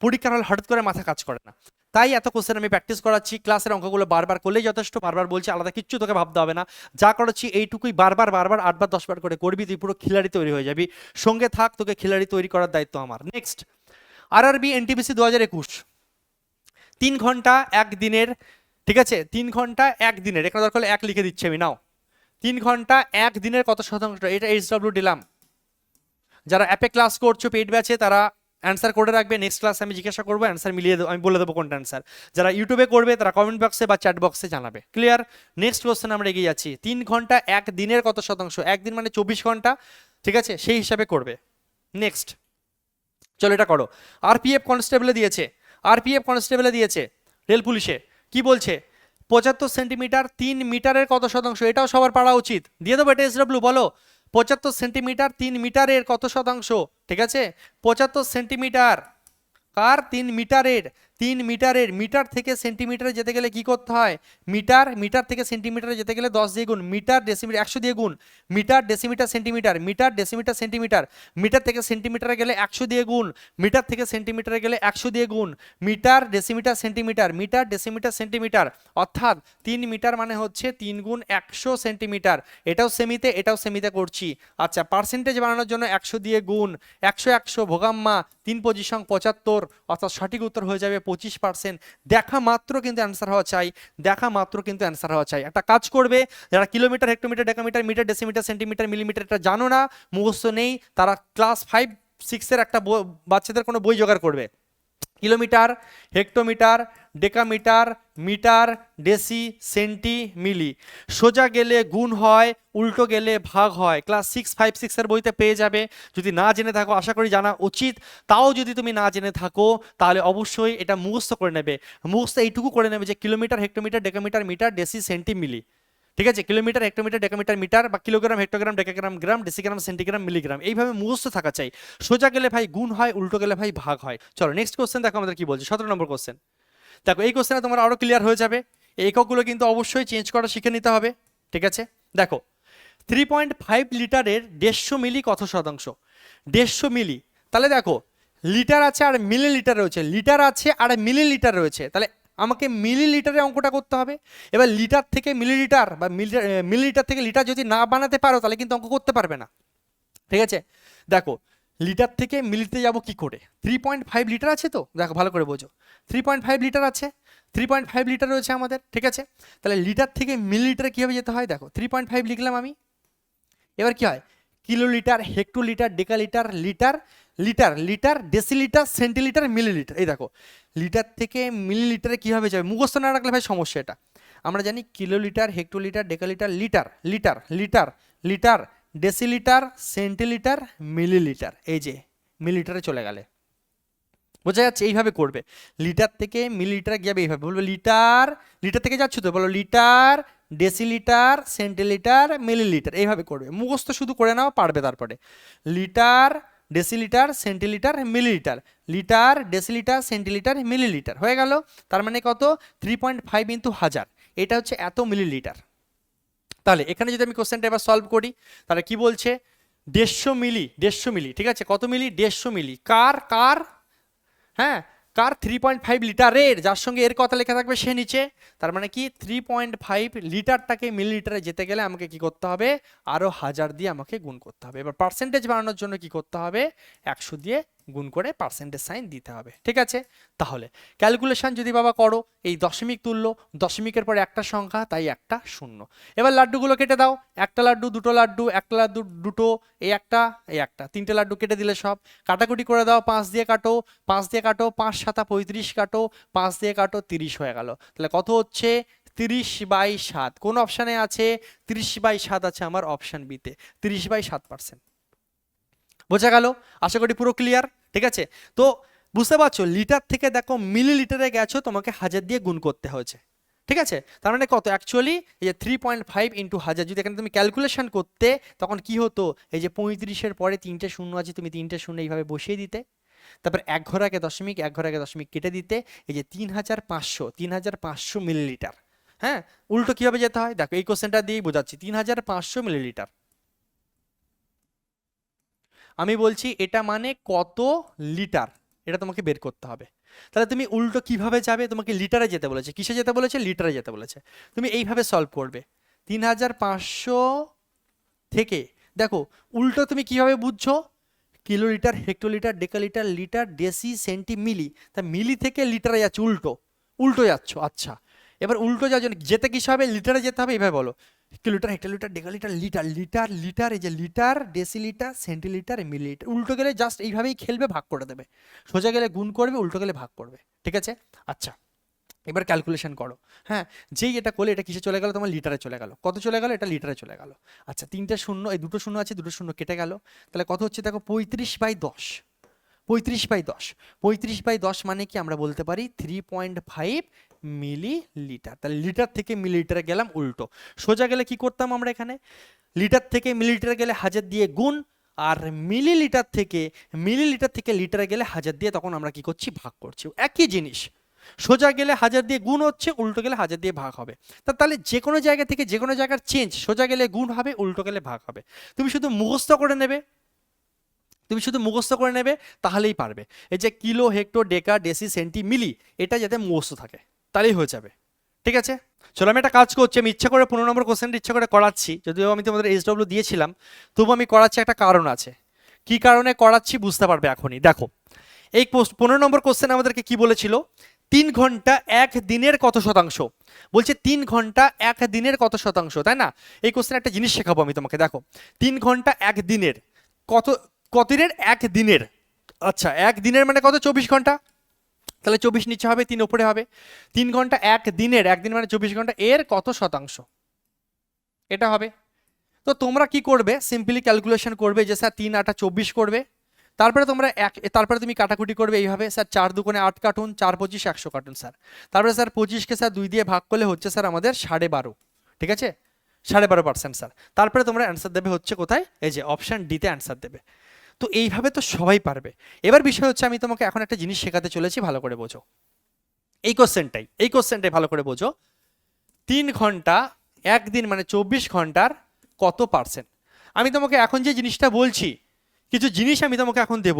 পরীক্ষার হলে হঠাৎ করে মাথা কাজ করে না। তাই এত কোশ্চেন আমি প্র্যাকটিস করাচ্ছি। ক্লাসের অঙ্কগুলো বারবার করলেই যথেষ্ট। বারবার বলছি, আলাদা কিচ্ছু তোকে ভাবতে হবে না। যা করাচ্ছি এইটুকুই, বারবার বারবার 8 বার 10 বার করে করবি, তুই পুরো খিলাড়ি তৈরি হয়ে যাবি। সঙ্গে থাক, তোকে খিলাড়ি তৈরি করার দায়িত্ব আমার। নেক্সট, আরআরবি এনটিপিসি 2021, 3 ঘন্টা 1 দিনের, ঠিক আছে, 3 ঘন্টা 1 দিনের, এখানে দরকার হলে 1 লিখে দিচ্ছি আমি, নাও। 3 ঘন্টা 1 দিনের কত শতাংশ? এটা এইচডব্লিউ দিলাম। যারা অ্যাপে ক্লাস করছো পেইড ব্যাচে, তারা অ্যান্সার করে রাখবে। নেক্সট ক্লাসে আমি জিজ্ঞাসা করবো, অ্যান্সার মিলিয়ে দেবো, আমি বলে দেবো কোনটা অ্যান্সার। যারা ইউটিউবে করবে তারা কমেন্ট বক্সে বা চ্যাট বক্সে জানাবে। ক্লিয়ার? নেক্সট কোশ্চেন আমরা এগিয়ে যাচ্ছি। 3 ঘন্টা 1 দিনের কত শতাংশ? 1 দিন মানে 24 ঘন্টা, ঠিক আছে, সেই হিসাবে করবে। নেক্সট, চলো এটা করো। আরপিএফ কনস্টেবলে দিয়েছে, আরপিএফ কনস্টেবলে দিয়েছে রেল পুলিশে, কি বলছে? 75 সেন্টিমিটার 3 মিটারের কত শতাংশ? এটাও সবার পারা উচিত। দিয়ে দেবো এটা এসডব্লিউ, বলো। 75 সেন্টিমিটার 3 মিটারের কত শতাংশ? ঠিক আছে, 75 সেন্টিমিটার কার? 3 মিটারের, 3 মিটারের। মিটার থেকে সেন্টিমিটারে যেতে গেলে কি করতে হয়? মিটার, মিটার থেকে সেন্টিমিটারে যেতে গেলে 10 দিয়ে গুণ, মিটার ডেসিমিটার 100 দিয়ে গুণ, metre decimetre centimetre, metre decimetre centimetre, metre থেকে সেন্টিমিটারে গেলে 100 দিয়ে গুণ, মিটার থেকে সেন্টিমিটারে গেলে 100 দিয়ে গুণ, metre decimetre centimetre, metre decimetre centimetre, অর্থাৎ 3 মিটার মানে হচ্ছে 3 গুণ 100 সেন্টিমিটার। এটাও সেমিতে, এটাও সেমিতে করছি। আচ্ছা, পার্সেন্টেজ বানানোর জন্য 100 দিয়ে গুণ, 100 100 ভোগাম্মা 3 পজিশন 75, অর্থাৎ সঠিক উত্তর হয়ে যাবে 25%। দেখা মাত্র কিন্তু অ্যান্সার হওয়া চাই, দেখা মাত্র কিন্তু অ্যান্সার হওয়া চাই। একটা কাজ করবে, যারা kilometre, hectometre, decametre, metre, decimetre, centimetre, millimetre এটা জানো না, মুখস্থ নেই, তারা ক্লাস 5 6-এর একটা বাচ্চাদের কোনো বই জোগাড় করবে। Kilometre, hectometre, decametre, metre, deci, centi, milli. সোজা গেলে গুণ হয়, উল্টো গেলে ভাগ হয়। ক্লাস 6 5 6-এর বইতে পেয়ে যাবে। যদি না জেনে থাকো, আশা করি জানা উচিত। তাও যদি তুমি না জেনে থাকো, তাহলে অবশ্যই এটা মুখস্থ করে নেবে। মুখস্থ এইটুকু করে নেবে যে kilometre, hectometre, decametre, metre, deci, centi, milli. ঠিক আছে, কিলোমিটার, হেক্টোমিটার, ডেকামিটার, মিটার, বা kilogram, hectogram, decagram, gram, decigram, centigram, milligram, এইভাবে মুখস্থ থাকা চাই। সোজা গেলে ভাই গুণ হয়, উল্টো গেলে ভাই ভাগ হয়। চলো নেক্সট কোশ্চেন দেখো আমাদের কি বলছে। 17 নম্বর কোশ্চেন দেখো। এই কোশ্চেনে তোমার আরো ক্লিয়ার হয়ে যাবে। এই এককগুলো কিন্তু অবশ্যই চেঞ্জ করা শিখে নিতে হবে। ঠিক আছে, দেখো 3.5 লিটারের 150 মিলি কত শতাংশ? 150 মিলি, তাহলে দেখো লিটার আছে আর মিলিলিটার রয়েছে, লিটার আছে আর মিলিলিটার রয়েছে, তাহলে আমাকে মিলিলিটারে অঙ্কটা করতে হবে। এবার লিটার থেকে মিলিলিটার বা মিলিলিটার থেকে লিটার যদি না বানাতে পারো তাহলে কিন্তু অঙ্ক করতে পারবে না, ঠিক আছে। দেখো লিটার থেকে মিলিতে যাব কি করে, 3.5 লিটার আছে, তো দেখো ভালো করে বোঝো, 3.5 লিটার আছে, 3.5 লিটার রয়েছে আমাদের, ঠিক আছে। তাহলে লিটার থেকে মিলিলিটারে কীভাবে যেতে হয়, দেখো 3.5 লিখলাম আমি। এবার কি হয়, kilolitre, hectolitre, decalitre, litre, litre, litre, decilitre, centilitre, millilitre. এই দেখো লিটার থেকে মিলিলিটারে কীভাবে যাবে, মুখস্থ না রাখলে ভাই সমস্যা এটা। আমরা জানি kilolitre, hectolitre, decalitre, litre, litre, litre, litre, decilitre, centilitre, millilitre, এই যে মিলিলিটারে চলে গেলে বোঝা যাচ্ছে, এইভাবে করবে। লিটার থেকে মিলিলিটারে যাবে এইভাবে, বলবে লিটার, লিটার থেকে যাচ্ছ তো বলো লিটার, ডেসিলিটার, সেন্টিলিটার, মিলিলিটার, এইভাবে করবে, মুখস্থ শুধু করে নাও, পারবে তারপরে। Litre, decilitre, centilitre, millilitre, litre, decilitre, centilitre, millilitre, হয়ে গেল। তার মানে কত, 3.5 ইন্টু 1000, এটা হচ্ছে এত মিলিলিটার। তাহলে এখানে যদি আমি কোশ্চেনটা এবার সলভ করি, তাহলে কি বলছে, 150 মিলি, 150 মিলি, ঠিক আছে, কত মিলি, 150 মিলি, কার কার, হ্যাঁ কার, 3.5 লিটারের, যার সঙ্গে এর কথা লেখা থাকবে সে নিচে। তার মানে কি 3.5 লিটারটাকে মিলিলিটারে যেতে গেলে আমাকে কি করতে হবে, আরো 1000 দিয়ে আমাকে গুণ করতে হবে। এবার পার্সেন্টেজ বানানোর জন্য কি করতে হবে, 100 দিয়ে গুণ করে পার্সেন্টেজ সাইন দিতে হবে, ঠিক আছে। তাহলে ক্যালকুলেশন যদি বাবা করো, এই দশমিক তুলল, দশমিকের পরে একটা সংখ্যা, তাই একটা শূন্য। এবার লাড্ডুগুলো কেটে দাও, একটা লাড্ডু, দুটো লাড্ডু, একটা লাড্ডু দুটো, এই একটা, এই একটা, তিনটে লাড্ডু কেটে দিলে সব। কাটাকুটি করে দাও, 5 দিয়ে কাটো, 5 দিয়ে কাটো, 5 7 35 কাটো, 5 দিয়ে কাটো, 30 হয়ে গেল। তাহলে কত হচ্ছে, 30/7। কোন অপশানে আছে, 30/7 আছে আমার অপশান বিতে, 30/7%। বোঝা গেল, আশা করি পুরো ক্লিয়ার, ঠিক আছে। তো বুঝতে পারছো, লিটার থেকে দেখো মিলিলিটারে গেছো, তোমাকে 1000 দিয়ে গুণ করতে হয়েছে, ঠিক আছে। তার মানে কত, অ্যাকচুয়ালি এই যে 3.5 ইন্টু 1000, যদি এখানে তুমি ক্যালকুলেশন করতে তখন কি হতো, এই যে 35-এর পরে 3টে শূন্য আছে, তুমি 3টে শূন্য এইভাবে বসিয়ে দিতে, তারপর এক ঘর আগে দশমিক, এক ঘর আগে দশমিক কেটে দিতে, এই যে 3500 মিলিলিটার। হ্যাঁ, উল্টো কিভাবে যেতে হয় দেখো, এই কোশ্চেনটা দিয়েই বোঝাচ্ছি, 3500 মিলিলিটার। আমি বলছি এটা মানে কত লিটার, এটা তোমাকে বের করতে হবে। তাহলে তুমি উল্টো কিভাবে যাবে, তোমাকে লিটারে যেতে বলেছে, কিসে যেতে বলেছে, লিটারে যেতে বলেছে। তুমি এইভাবে সলভ করবে, 3500 থেকে, দেখো উল্টো তুমি কিভাবে বুঝছো, kilolitre, hectolitre, decalitre, litre, deci, centi, milli, তা মিলি থেকে লিটারে যাচ্ছে, উল্টো উল্টো যাচ্ছ, আচ্ছা। এবার উল্টো যাওয়ার জন্য যেতে কিসে হবে, লিটারে যেতে হবে, এইভাবে বলো, kilolitre, hectolitre, decalitre, litre, litre, litre, এই যে লিটার, ডেসিলিটার, সেন্টিলিটার, মিলিলিটার, উল্টো গেলে জাস্ট এইভাবেই খেলবে, ভাগ করে দেবে, সোজা গেলে গুণ করবে, উল্টো গেলে ভাগ করবে, ঠিক আছে। আচ্ছা এবার ক্যালকুলেশন করো, হ্যাঁ, যেই এটা করলে এটা কিসে চলে গেল, তোমার লিটারে চলে গেল, কত চলে গেল, এটা লিটারে চলে গেল। আচ্ছা 3টে শূন্য, এই দুটো শূন্য আছে, দুটো শূন্য কেটে গেল, তাহলে কত হচ্ছে দেখো, 35/10, 35/10, 35/10 মানে কি আমরা বলতে পারি 3.5 মিলিলিটার। তাহলে লিটার থেকে মিলিলিটারে গেলাম উল্টো, সোজা গেলে কি করতাম আমরা এখানে, লিটার থেকে মিলিলিটারে গেলে 1000 দিয়ে গুণ, আর মিলিলিটার থেকে লিটারে গেলে 1000 দিয়ে তখন আমরা কি করছি, ভাগ করছি, একই জিনিস। সোজা গেলে 1000 দিয়ে গুণ হচ্ছে, উল্টো গেলে 1000 দিয়ে ভাগ হবে। তাহলে যে কোনো জায়গা থেকে যে কোনো জায়গার চেঞ্জ, সোজা গেলে গুণ হবে, উল্টো গেলে ভাগ হবে। তুমি শুধু মুখস্থ করে নেবে, তাহলেই পারবে। এই যে কিলো, হেক্টো, ডেকা, ডেসি, সেন্টি, মিলি, এটা যাতে মুখস্থ থাকে তাহলেই হয়ে যাবে, ঠিক আছে। চলো আমি একটা কাজ করছি, আমি ইচ্ছা করে 15 নম্বর কোশ্চেনটা ইচ্ছা করে করাচ্ছি, যদিও আমি তোমাদের SW দিয়েছিলাম, তবু আমি করাচ্ছি, একটা কারণ আছে, কি কারণে করাচ্ছি বুঝতে পারবে এখনই। দেখো এই 15 নম্বর কোশ্চেন আমাদেরকে কি বলেছিল, 3 ঘন্টা 1 দিনের কত শতাংশ, বলছে 3 ঘন্টা 1 দিনের কত শতাংশ, তাই না। এই কোশ্চেন একটা জিনিস শেখাবো আমি তোমাকে, দেখো 3 ঘন্টা 1 দিনের কত, কতদিনের, 1 দিনের, আচ্ছা 1 দিনের মানে কত, 24 ঘন্টা, তাহলে 24 নিচে হবে, 3 উপরে হবে, 3 ঘন্টা 1 দিনের, 1 দিন মানে 24 ঘন্টা, এর কত শতাংশ, এটা হবে। তো তোমরা কি করবে, সিম্পলি ক্যালকুলেশন করবে যে স্যার 3 8 24 করবে, তারপরে তোমরা তারপরে তুমি কাটাকুটি করবে এইভাবে, স্যার 4 2 8 কাটুন, 4 25 100 কাটুন স্যার, তারপরে স্যার 25কে স্যার 2 দিয়ে ভাগ করলে হচ্ছে স্যার আমাদের 12.5, ঠিক আছে, 12.5% স্যার। তারপরে তোমরা অ্যান্সার দেবে হচ্ছে কোথায়, এই যে অপশান ডিতে অ্যান্সার দেবে। তো এইভাবে তো সবাই পারবে। এবার বিষয় হচ্ছে আমি তোমাকে এখন একটা জিনিস শেখাতে চলেছি, ভালো করে বোঝো, এই কোশ্চেনটাই ভালো করে বোঝো। 3 ঘন্টা 1 দিন মানে 24 ঘন্টার কত পার্সেন্ট। আমি তোমাকে এখন যে জিনিসটা বলছি, কিছু জিনিস আমি তোমাকে এখন দেব,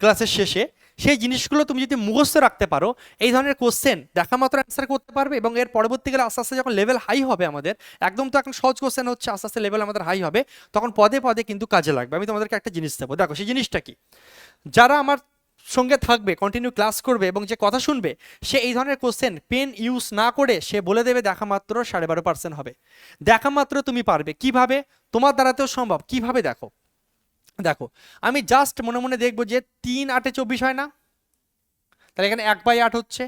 ক্লাসের শেষে, সেই জিনিসগুলো তুমি যদি মুখস্থ রাখতে পারো, এই ধরনের কোশ্চেন দেখা মাত্র অ্যান্সার করতে পারবে, এবং এর পরবর্তীকালে আস্তে আস্তে যখন লেভেল হাই হবে আমাদের, একদম তো এখন সহজ কোশ্চেন হচ্ছে, আস্তে আস্তে লেভেল আমাদের হাই হবে, তখন পদে পদে কিন্তু কাজে লাগবে। আমি তোমাদেরকে একটা জিনিস দেবো, দেখো সেই জিনিসটা কি। যারা আমার সঙ্গে থাকবে, কন্টিনিউ ক্লাস করবে এবং যে কথা শুনবে, সে এই ধরনের কোশ্চেন পেন ইউজ না করে সে বলে দেবে দেখা মাত্র 12.5% হবে। দেখা মাত্র তুমি পারবে। কিভাবে? তোমার দ্বারাতেও সম্ভব। কিভাবে? দেখো দেখো আমি জাস্ট মনে মনে দেখবো যে 3 8 24 হয় না, তাহলে এখানে 1/8 হচ্ছে,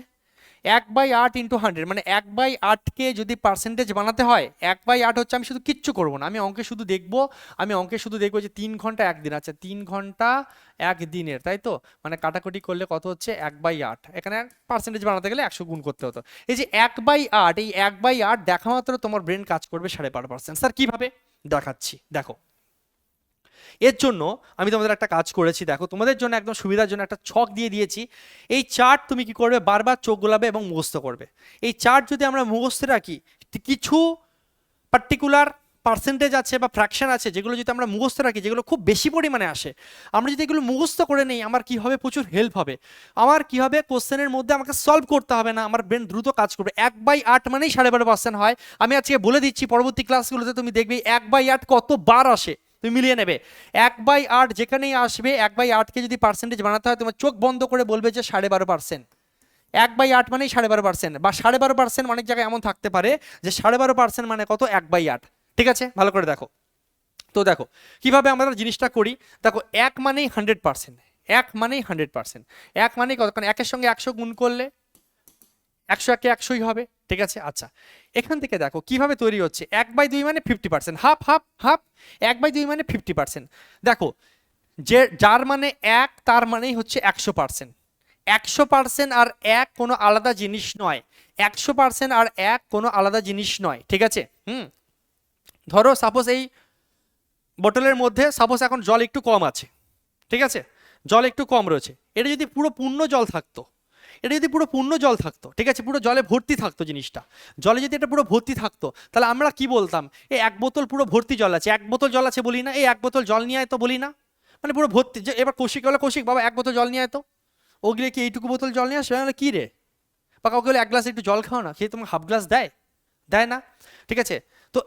1/8 ইন্টু 100, মানে 1/8কে যদি পার্সেন্টেজ বানাতে হয় 1/8 হচ্ছে। আমি শুধু কিচ্ছু করবো না, আমি অঙ্কে শুধু দেখবো, যে 3 ঘন্টা 1 দিন, আচ্ছা 3 ঘন্টা 1 দিনের, তাই তো, মানে কাটাকুটি করলে কত হচ্ছে 1/8, এখানে পার্সেন্টেজ বানাতে গেলে 100 গুণ করতে হতো। এই যে 1/8, এই 1/8 দেখা মাত্র তোমার ব্রেন কাজ করবে 12.5%। স্যার কিভাবে? দেখাচ্ছি, দেখো। এর জন্য আমি তোমাদের একটা কাজ করেছি, দেখো তোমাদের জন্য একদম সুবিধার জন্য একটা ছক দিয়ে দিয়েছি। এই চার্ট তুমি কি করবে, বারবার চোখ গোলাবে এবং মুখস্থ করবে। এই চার্ট যদি আমরা মুখস্থ রাখি, কিছু পার্টিকুলার পার্সেন্টেজ আছে বা ফ্র্যাকশন আছে যেগুলো যদি আমরা মুখস্থ রাখি, যেগুলো খুব বেশি পরিমাণে আসে, আমরা যদি এগুলো মুখস্থ করে নেই, আমার কি হবে, প্রচুর হেল্প হবে। আমার কি হবে, কোশ্চেনের মধ্যে আমাকে সলভ করতে হবে না, আমার ব্রেন দ্রুত কাজ করবে। 1/8 মানেই 12.5% হয়। আমি আজকে বলে দিচ্ছি, পরবর্তী ক্লাসগুলোতে তুমি দেখবে 1/8 কতবার আসে, তুমি মিলিয়ে নেবে। 1/8 যেখানেই আসবে, 1/8কে যদি পার্সেন্টেজ বানাতে হয়, তোমার চোখ বন্ধ করে বলবে যে 12.5%। 1/8 মানেই 12.5%, বা 12.5% অনেক জায়গায় এমন থাকতে পারে যে 12.5% মানে কত, 1/8। ঠিক আছে, ভালো করে দেখো। তো দেখো কিভাবে আমরা জিনিসটা করি। দেখো 1 মানেই 100%, 1 মানেই 100%, 1 মানেই কত, কারণ 1-এর সঙ্গে 100 গুণ করলে 100 100ই হবে। ঠিক আছে, আচ্ছা এখান থেকে দেখো কিভাবে তৈরি হচ্ছে। 1/2 মানে 50%, হাফ হাফ হাফ। 1/2 মানে 50%। দেখো যে যার মানে 1, তার মানেই হচ্ছে 100%। 100% আর 1 কোনো আলাদা জিনিস নয়। 100% আর 1 কোনো আলাদা জিনিস নয়। ঠিক আছে, ধরো সাপোজ এই বোতলের মধ্যে সাপোজ এখন জল একটু কম আছে, ঠিক আছে, জল একটু কম রয়েছে। এটা যদি পুরো পূর্ণ জল থাকতো, ঠিক আছে, পুরো জলে ভর্তি থাকতো জিনিসটা, জলে যদি এটা পুরো ভর্তি থাকতো, তাহলে আমরা কি বলতাম, এই 1 বোতল পুরো ভর্তি জল আছে, 1 বোতল জল আছে বলি না, এই 1 বোতল জল নিয়ে আয় তো বলি না, মানে পুরো ভর্তি। যে এবার কৌশিক বলে, কৌশিক বাবা 1 বোতল জল নিয়ে আয় তো, ও গিয়ে কি এইটুকু বোতল জল নিয়ে আসবে, কি রে, বা কাউকে বলে 1 গ্লাস একটু জল খাও না, খেয়ে তোমাকে হাফ গ্লাস দেয়, দেয় না। ঠিক আছে, তো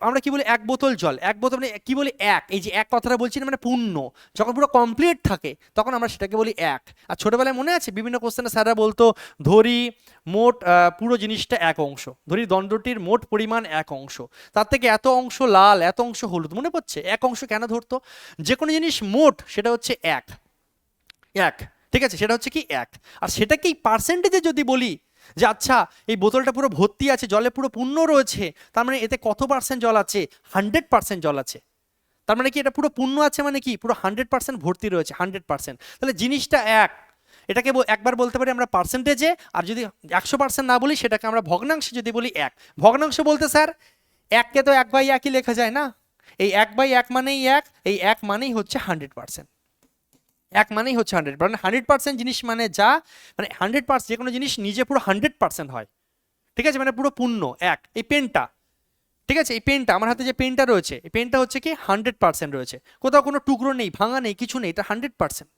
আমরা কি বলি 1 বোতল জল, 1 বোতল মানে কি বলি 1, এই যে 1 কথাটা বলছি না, মানে পূর্ণ, যখন পুরো কমপ্লিট থাকে তখন আমরা সেটাকে বলি 1। আর ছোটবেলায় মনে আছে বিভিন্ন কোশ্চেনে স্যাররা বলতো ধরি মোট পুরো জিনিসটা 1 অংশ, ধরি দণ্ডটির মোট পরিমাণ 1 অংশ, তার থেকে এত অংশ লাল, এত অংশ হলুদ, মনে পড়ছে? 1 অংশ কেন ধরতো? যে কোনো জিনিস মোট সেটা হচ্ছে 1, ঠিক আছে, সেটা হচ্ছে কি 1। আর সেটাকেই পার্সেন্টেজে যদি বলি যে আচ্ছা এই বোতলটা পুরো ভর্তি আছে, জলে পুরো পূর্ণ রয়েছে, তার মানে এতে কত পার্সেন্ট জল আছে, 100% জল আছে। তার মানে কি এটা পুরো পূর্ণ আছে, মানে কি পুরো 100% ভর্তি রয়েছে, 100%। তাহলে জিনিসটা 1, এটাকে একবার বলতে পারি আমরা পার্সেন্টেজে, আর যদি 100% না বলি সেটাকে আমরা ভগ্নাংশে যদি বলি 1। ভগ্নাংশ বলতে স্যার 1কে তো 1/1ই লেখা যায় না, এই 1/1 মানেই 1, এই 1 মানেই হচ্ছে 100%। 1 মানেই হচ্ছে 100, মানে 100% জিনিস মানে যা, মানে 100% যে কোনো জিনিস নিজে পুরো 100% হয়। ঠিক আছে, মানে পুরো পূর্ণ 1। এই পেনটা, ঠিক আছে, এই পেনটা আমার হাতে যে পেনটা রয়েছে, এই পেনটা হচ্ছে কি 100% রয়েছে, কোথাও কোনো টুকরো নেই, ভাঙা নেই, কিছু নেই, এটা 100%।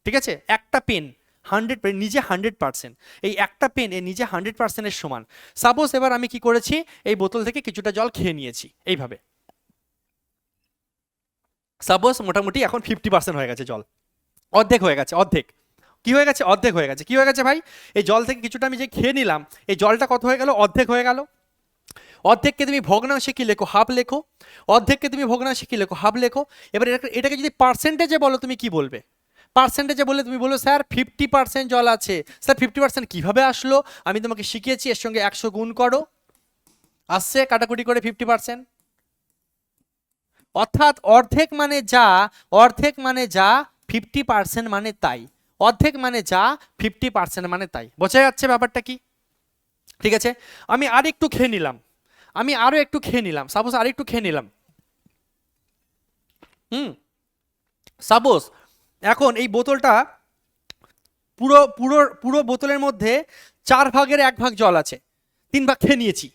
ঠিক আছে, একটা পেন 100 নিজে 100%, এই একটা পেন এর নিজে 100% এর সমান। সাপোজ এবার আমি কি করেছি, এই বোতল থেকে কিছুটা জল খেয়ে নিয়েছি এইভাবে, সাপোজ মোটামুটি এখন 50% হয়ে গেছে জল, অর্ধেক হয়ে গেছে, অর্ধেক কি হয়ে গেছে, অর্ধেক হয়ে গেছে। কি হয়ে গেছে ভাই, এই জল থেকে কিছুটা আমি যে খেয়ে নিলাম, এই জলটা কত হয়ে গেল, অর্ধেক হয়ে গেল। অর্ধেককে তুমি ভগ্নাংশে কি লেখো, হাফ লেখো, অর্ধেককে তুমি ভগ্নাংশে কি লেখো, হাফ লেখো। এবার এটাকে যদি পার্সেন্টেজে বলো, তুমি কি বলবে, পার্সেন্টেজে বললে তুমি বলো স্যার 50% জল আছে। স্যার 50% কিভাবে আসলো, আমি তোমাকে শিখিয়েছি, এর সঙ্গে 100 গুণ করো, আসছে কাটাকুটি করে 50%। অর্থাৎ অর্ধেক মানে যা, অর্ধেক মানে যা, 50% মানে তাই, অর্ধেক মানে যা, 50% মানে তাই। বোঝা যাচ্ছে ব্যাপারটা কি? ঠিক আছে, আমি আর একটু খেয়ে নিলাম, আমি আরো একটু খেয়ে নিলাম, সাপোজ আর একটু খেয়ে নিলাম, সাপোজ এখন এই বোতলটা পুরো পুরো পুরো বোতলের মধ্যে 4/1 জল আছে, 3 ভাগ খেয়ে নিয়েছি,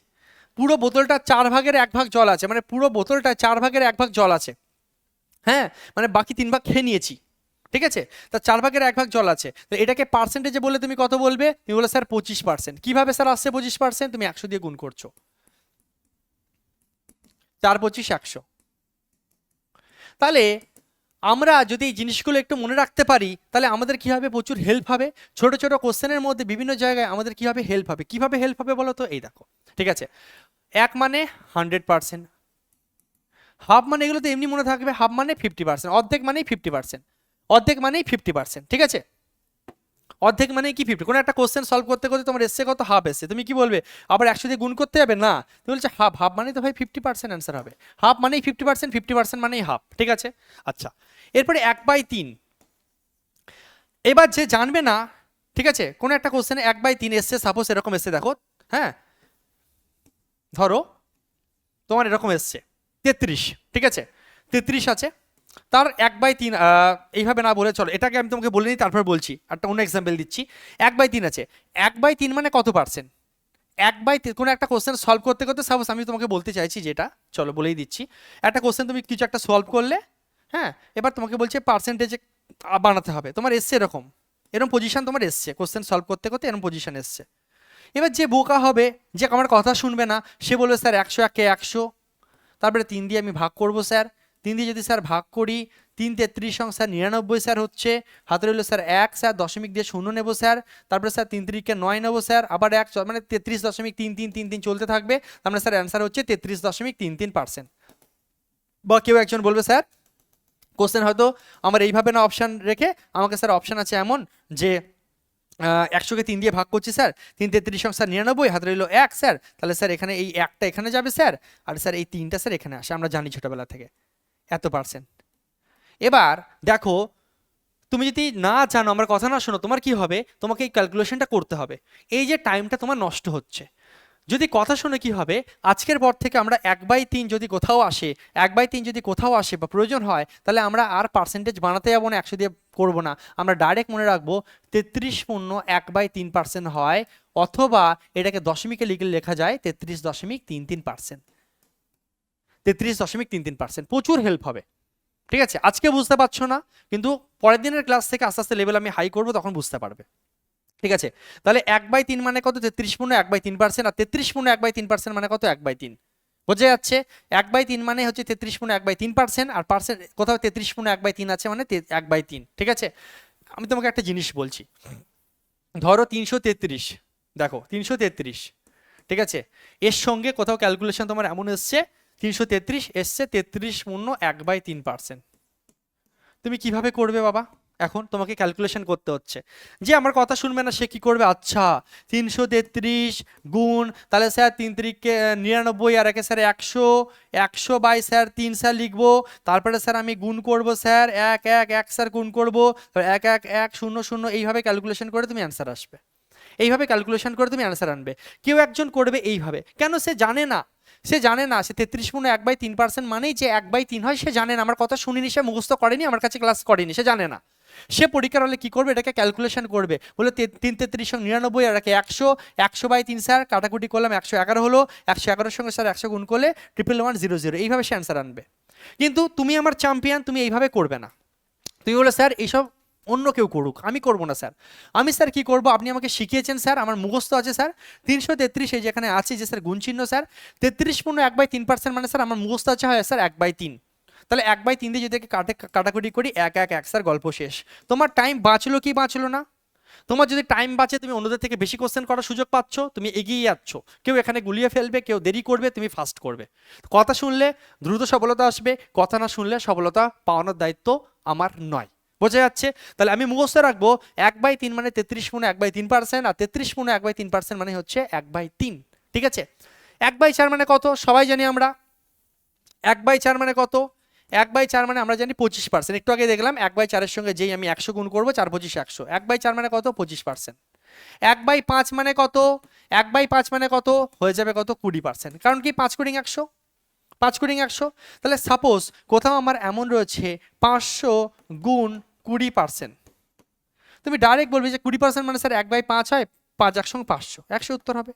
পুরো বোতলটা 4/1 জল আছে, মানে পুরো বোতলটা 4/1 জল আছে, হ্যাঁ, মানে বাকি 3 ভাগ খেয়ে নিয়েছি। ঠিক আছে, তার 4/1 জল আছে, তো এটাকে পার্সেন্টেজে বলে তুমি কত বলবে? তুমি বলে স্যার 25%। কিভাবে স্যার আসছে 25%? তুমি 100 দিয়ে গুণ করছো, 4×25=100। তাহলে আমরা যদি এই জিনিসগুলো একটু মনে রাখতে পারি তাহলে আমাদের কি হবে, প্রচুর হেল্প হবে। ছোট ছোট কোশ্চেনের মধ্যে বিভিন্ন জায়গায় আমাদের কিভাবে হেল্প হবে, কিভাবে হেল্প হবে বলো তো? এই দেখো, ঠিক আছে, 1 মানে 100%, হাফ মানে এগুলো তো এমনি মনে থাকবে, হাফ মানে 50%, অর্ধেক মানেই 50%, অর্ধেক মানেই 50%, ঠিক আছে, অর্ধেক মানে কি 50। কোনো একটা কোশ্চেন সলভ করতে করতে তোমার এসছে কত, হাফ এসছে, তুমি কি বলবে আবার 100 দিয়ে গুণ করতে হবে? না, তুমি বলছো হাফ, হাফ মানে তো ভাই 50% অ্যান্সার হবে, হাফ মানেই 50%, 50% মানেই হাফ, ঠিক আছে। আচ্ছা, এরপরে 1/3। এবার যে জানবে না, ঠিক আছে, কোনো একটা কোশ্চেনে 1/3 এসছে, সাপোজ এরকম এসছে, দেখো, হ্যাঁ, ধরো তোমার এরকম এসছে 33, ঠিক আছে, 33 আছে, তার 1/3, এইভাবে না বলে চলো এটাকে আমি তোমাকে বলে নিই, তারপর বলছি, একটা অন্য এক্সাম্পল দিচ্ছি। 1/3 আছে, 1/3 মানে কত পার্সেন্ট? 1/3 কোনো একটা কোশ্চেন সলভ করতে করতে, সাপোজ আমি তোমাকে বলতে চাইছি যেটা, চলো বলেই দিচ্ছি, একটা কোশ্চেন তুমি কিছু একটা সলভ করলে, হ্যাঁ, এবার তোমাকে বলছে পার্সেন্টেজে বানাতে হবে, তোমার এসছে এরকম, এরকম পজিশন তোমার এসছে, কোশ্চেন সলভ করতে করতে এরকম পজিশন এসছে। এবার যে বোকা হবে, যে আমার কথা শুনবে না, সে বলবে স্যার 100 কে 100, তারপরে 3 দিয়ে আমি ভাগ করব স্যার, 3 দিয়ে যদি স্যার ভাগ করি, 3 33 স্যার 99 স্যার হচ্ছে, হাতে রইল স্যার 1, স্যার দশমিক দিয়ে 0 নেবো স্যার, তারপরে স্যার 3 3 কে 9 নেবো স্যার, আবার 1, মানে 33.3333 চলতে থাকবে, তার মানে স্যার অ্যান্সার হচ্ছে 33.33%। বা কেউ একজন বলবে স্যার কোশ্চেন হয়তো আমার এইভাবে না অপশান রেখে, আমাকে স্যার অপশান আছে এমন যে 100 কে 3 দিয়ে ভাগ করছি স্যার, 3 33 স্যার 99, হাতে রইল 1 স্যার, তাহলে স্যার এখানে এই 1টা এখানে যাবে স্যার, আর স্যার এই 3টা স্যার এখানে আসে, আমরা জানি ছোটবেলা থেকে এত পার্সেন্ট। এবার দেখো, তুমি যদি না জানো, আমার কথা না শোনো, তোমার কি হবে, তোমাকে এই ক্যালকুলেশনটা করতে হবে, এই যে টাইমটা তোমার নষ্ট হচ্ছে। যদি কথা শুনে কি হবে, আজকের পর থেকে আমরা 1/3 যদি কোথাও আসে, 1/3 যদি কোথাও আসে বা প্রয়োজন হয়, তাহলে আমরা আর পার্সেন্টেজ বানাতে যাবো না, 100 দিয়ে করবো না, আমরা ডাইরেক্ট মনে রাখবো 33.1/3% হয়, অথবা এটাকে দশমিকে লিখে লেখা যায় 33.33%, 33.33%। প্রচুর হেল্প হবে, ঠিক আছে। আজকে বুঝতে পারছো না, কিন্তু পরের দিনের ক্লাস থেকে আস্তে আস্তে লেভেল আমি হাই করবো, তখন বুঝতে পারবে, ঠিক আছে। তাহলে 1/3 মানে কত, 33.1/3%, আর 33.1/3% মানে কত, 1/3, বোঝা যাচ্ছে। 1/3 মানে হচ্ছে 33.1/3%, আর পার্সেন্ট কোথাও 33.1/3 আছে মানে 1/3, ঠিক আছে। আমি তোমাকে একটা জিনিস বলছি, ধরো 333, দেখো 333, ঠিক আছে, এর সঙ্গে কোথাও ক্যালকুলেশন তোমার এমন এসছে 333 এসছে 33.1/3%, তুমি কিভাবে করবে বাবা? এখন তোমাকে ক্যালকুলেশন করতে হচ্ছে, যে আমার কথা শুনবে না সে কি করবে, আচ্ছা 333 গুণ, তাহলে স্যার 3 3 99, আর একে স্যার 100, 100 বাই স্যার 3 স্যার লিখবো, তারপরে স্যার আমি গুণ করব স্যার 1 1 1 স্যার গুণ করবো, 1 1 1 0 0, এইভাবে ক্যালকুলেশন করে তুমি অ্যান্সার আসবে, এইভাবে ক্যালকুলেশন করে তুমি অ্যান্সার আনবে। কেউ একজন করবে এইভাবে, কেন? সে জানে না, সে জানে না, সে 33.1/3% মানেই যে 1/3 হয়, সে জানে না, আমার কথা শুনিনি, সে মুখস্থ করেনি, আমার কাছে ক্লাস করেনি, সে জানে না। সে পরীক্ষার হলে কি করবে, এটাকে ক্যালকুলেশন করবে, বলে 3 33 99, আর একে 100, 100/3 স্যার কাটাকুটি করলাম 111 হলো, 111 সঙ্গে স্যার 100 গুণ করলে 11100, এইভাবে সে অ্যান্সার আনবে। কিন্তু তুমি আমার চ্যাম্পিয়ন, তুমি এইভাবে করবে না, তুমি বলে স্যার এইসব অন্য কেউ করুক, আমি করবো না স্যার। আমি স্যার কি করবো, আপনি আমাকে শিখিয়েছেন স্যার, আমার মুখস্থ আছে স্যার, 333 এই যেখানে আছে যে স্যার গুণ চিহ্ন স্যার, 33.1/3% মানে স্যার আমার মুখস্থ আছে হয় স্যার 1/3, তাহলে 1/3 দিয়ে যদি কাটাকুটি করি 1 1 1 স্যার, গল্প শেষ। তোমার টাইম বাঁচলো কি বাঁচলো না? তোমার যদি টাইম বাঁচে, তুমি অন্যদের থেকে বেশি কোশ্চেন করার সুযোগ পাচ্ছ, তুমি এগিয়ে যাচ্ছ, কেউ এখানে গুলিয়ে ফেলবে, কেউ দেরি করবে, তুমি ফাস্ট করবে। কথা শুনলে দ্রুত সফলতা আসবে, কথা না শুনলে সফলতা পাওয়ানোর দায়িত্ব আমার নয়, বোঝা যাচ্ছে। তাহলে আমি মুখস্থ রাখবো 1/3 মানে 33.1/3%, আর 33.1/3% মানে হচ্ছে 1/3, ঠিক আছে। 1/4 মানে কত, সবাই জানি আমরা, 1/4 মানে কত, 1/4 মানে আমরা জানি 25%, একটু আগে দেখলাম 1/4 সঙ্গে যেই আমি 100 গুণ করবো, 4 25 100, 1/4 মানে কত, 25%। 1/5 মানে কত, 1/5 মানে কত হয়ে যাবে, কত, 20%, কারণ কি 5 কুড়ি 100, 5 কুড়ি 100। তাহলে সাপোজ কোথাও আমার এমন রয়েছে 500 গুণ 20%, তুমি ডাইরেক্ট বলবে যে 20% মানে স্যার 1/5 হয়, 5 1 500, 100 উত্তর হবে।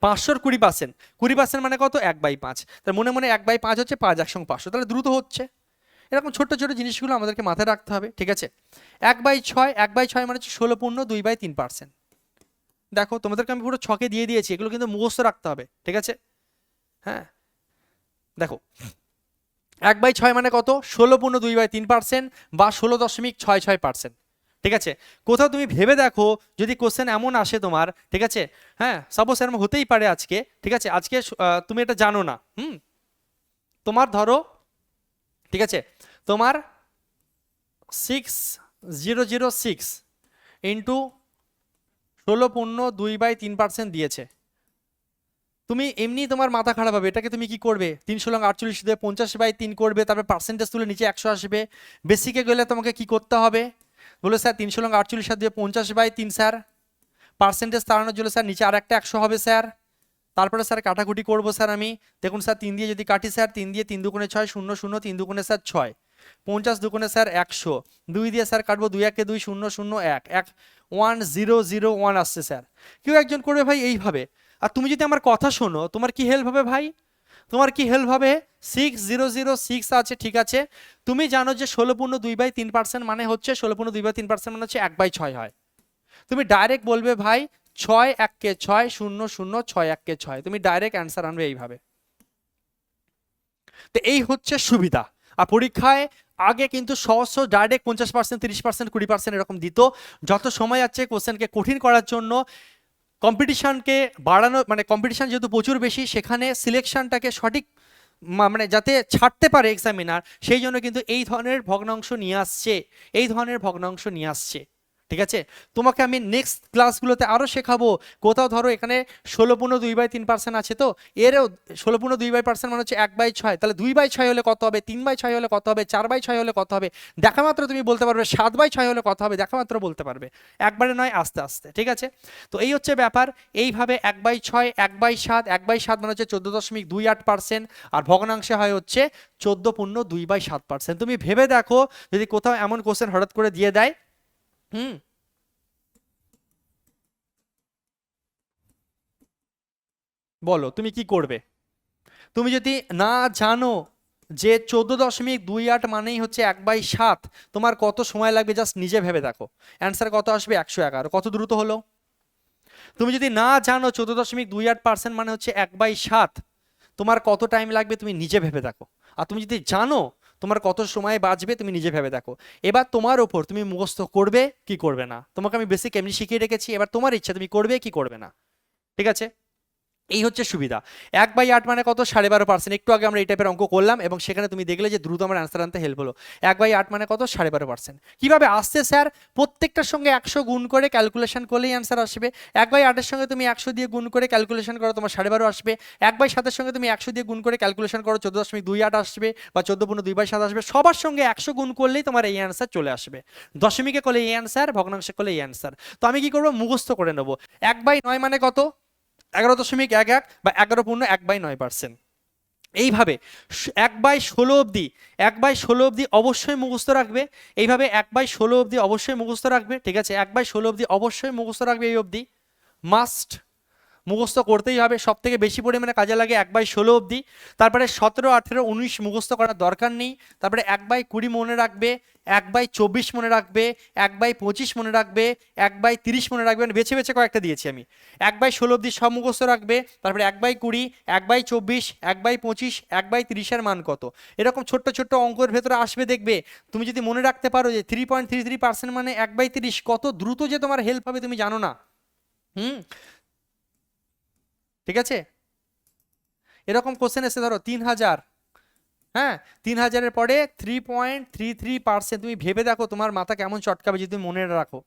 500-র 20%, 20% মানে কত, 1/5, তার মনে মনে 1/5 হচ্ছে 5 1 500, তাহলে দ্রুত হচ্ছে। এরকম ছোট্ট ছোট জিনিসগুলো আমাদেরকে মাথায় রাখতে হবে, ঠিক আছে। 1/6, 1/6 মানে হচ্ছে 16.2/3%। দেখো তোমাদেরকে আমি পুরো ছকে দিয়ে দিয়েছি, এগুলো কিন্তু মুখস্থ রাখতে হবে, ঠিক আছে। হ্যাঁ দেখো 1/6 মানে কত, 16.2/3% বা 16.66%, ঠিক আছে। কোথাও তুমি ভেবে দেখো যদি কোশ্চেন এমন আসে তোমার, ঠিক আছে, হ্যাঁ সাপোজ এরকম হতেই পারে আজকে, ঠিক আছে, আজকে তুমি এটা জানো না, তোমার ধরো, ঠিক আছে, তোমার 6006 ইন্টু 16.2/3% দিয়েছে, তুমি এমনি তোমার মাথা খারাপ হবে, এটাকে তুমি কি করবে, 348 দিয়ে 50/3 করবে, তারপরে পার্সেন্টেজ তুলে নিচে 100 আসবে। বেসিকে গেলে তোমাকে কি করতে হবে, বলে স্যার 348 দিয়ে 50/3 স্যার, পার্সেন্টেজ তাড়ানোর জন্য স্যার নিচে আর একটা 100 হবে স্যার, তারপরে স্যার কাটাকুটি করবো স্যার আমি, দেখুন স্যার 3 দিয়ে যদি কাটি স্যার, 3 দিয়ে 3 দুগুণে 6, 0 0, 3 দুগুণে স্যার 6, 50 দুগুণে স্যার 100, 2 দিয়ে স্যার কাটবো, 2 1 2, 0 0 1 1, 1 0 0 1 আসছে স্যার। কেউ একজন করবে ভাই এইভাবে, আর তুমি যদি আমার কথা শোনো তোমার কি হেল্প হবে ভাই, তোমার কি হেল্প হবে, 6006 আছে, ঠিক আছে, তুমি জানো যে 16.2/3% মানে হচ্ছে 16.2/3% মানে হচ্ছে 1/6 হয়, তুমি ডাইরেক্ট বলবে ভাই 6 1 কে 6, 0 0 6 1 কে 6, তুমি ডাইরেক্ট অ্যান্সার আনবে এইভাবে। তো এই হচ্ছে সুবিধা। আর পরীক্ষায় আগে কিন্তু সহজ ডাইরেক্ট 50%, 30%, 20% এরকম দিত, যত সময় যাচ্ছে কোশ্চেনকে কঠিন করার জন্য, কম্পিটিশনকে বাড়ানো, মানে কম্পিটিশন যেহেতু প্রচুর বেশি, সেখানে সিলেকশনটাকে সঠিক মানে যাতে ছাড়তে পারে এক্সামিনার, সেই জন্য কিন্তু এই ধরনের ভগ্নাংশ নিয়ে আসছে, এই ধরনের ভগ্নাংশ নিয়ে আসছে, ঠিক আছে। তোমাকে আমি নেক্সট ক্লাসগুলোতে আরও শেখাবো, কোথাও ধরো এখানে 16.2/3% আছে, তো এরও 16.2% মানে হচ্ছে 1/6, তাহলে 2/6 হলে কত হবে, 3/6 হলে কত হবে, 4/6 হলে কত হবে, দেখা মাত্র তুমি বলতে পারবে, 7/6 হলে কত হবে দেখা মাত্র বলতে পারবে, একবারে নয় আস্তে আস্তে, ঠিক আছে। তো এই হচ্ছে ব্যাপার, এইভাবে 1/6, 1/7, 1/7 মানে হচ্ছে 14.28%, আর ভগ্নাংশে হয় হচ্ছে 14.2/7%। তুমি ভেবে দেখো যদি কোথাও এমন কোশ্চেন হঠাৎ করে দিয়ে দেয়, বলো তুমি কি করবে, তুমি যদি না জানো যে 14.28 মানেই হচ্ছে 1/7, তোমার কত সময় লাগবে জাস্ট নিজে ভেবে দেখো, অ্যান্সার কত আসবে, 111, কত দ্রুত হলো। তুমি যদি না জানো 14.28% মানে হচ্ছে 1/7, তোমার কত টাইম লাগবে তুমি নিজে ভেবে দেখো। আর তুমি যদি জানো তোমার কত সময় বাঁচবে, তুমি নিজে ভেবে দেখো। এবার তোমার ওপর, তুমি মুখস্থ করবে কি করবে না, তোমাকে আমি বেসিক এমনি শিখিয়ে রেখেছি, এবার তোমার ইচ্ছা তুমি করবে কি করবে না, ঠিক আছে। এই হচ্ছে সুবিধা। 1/8 মানে কত, 12.5%। একটু আগে আমরা এই টাইপের অঙ্ক করলাম এবং সেখানে তুমি দেখলে যে দ্রুত আমার অ্যান্সার আনতে হেল্প হলো। 1/8 মানে কত, 12.5%। কিভাবে আসছে স্যার, প্রত্যেকটার সঙ্গে 100 গুণ করে ক্যালকুলেশন করলেই অ্যান্সার আসবে। 1/8 সঙ্গে তুমি 100 দিয়ে গুণ করে ক্যালকুলেশন করো, তোমার 12.5 আসবে। 1/7 সঙ্গে তুমি 100 দিয়ে গুণ করে ক্যালকুলেশন করো, 14.28 আসবে বা 14.2/7 আসবে। সবার সঙ্গে 100 গুণ করলেই তোমার এই অ্যান্সার চলে আসবে। দশমিকে করলে এই অ্যান্সার, ভগ্নাংশে করলে এই অ্যান্সার। তো আমি কি করবো, মুখস্থ করে নেবো। 1/9 মানে কত, 11.11 বা 11.1/9%। এইভাবে 1/16 অবধি, 1/16 অবধি অবশ্যই মুখস্থ রাখবে। এইভাবে 1/16 অবধি অবশ্যই মুখস্থ রাখবে, ঠিক আছে। 1/16 অবধি অবশ্যই মুখস্থ রাখবে, এই অবধি মাস্ট মুখস্থ করতেই হবে। সব থেকে বেশি পরিমাণে কাজে লাগে 1/16 অবধি। তারপরে 17, 18, 19 মুখস্থ করার দরকার নেই। তারপরে 1/20 মনে রাখবে, 1/24 মনে রাখবে, 1/25 মনে রাখবে, 1/30 মনে রাখবে, মানে বেছে বেছে কয়েকটা দিয়েছি আমি। 1/16 অবধি সব মুখস্থ রাখবে। তারপরে 1/20, 1/24, 1/25, 1/30 এর মান কত, এরকম ছোট্ট ছোট্ট অঙ্কের ভেতরে আসবে, দেখবে তুমি যদি মনে রাখতে পারো যে 3.33% মানে 1/30, কত দ্রুত যে তোমার হেল্প হবে তুমি জানো না। ঠিক আছে। এরকম কোশ্চেন এসে ধরো 3000, হ্যাঁ 3000-এর পরে 3.33%, তুমি ভেবে দেখো তোমার মাথা কেমন চটকাবে যদি তুমি মনে রাখো।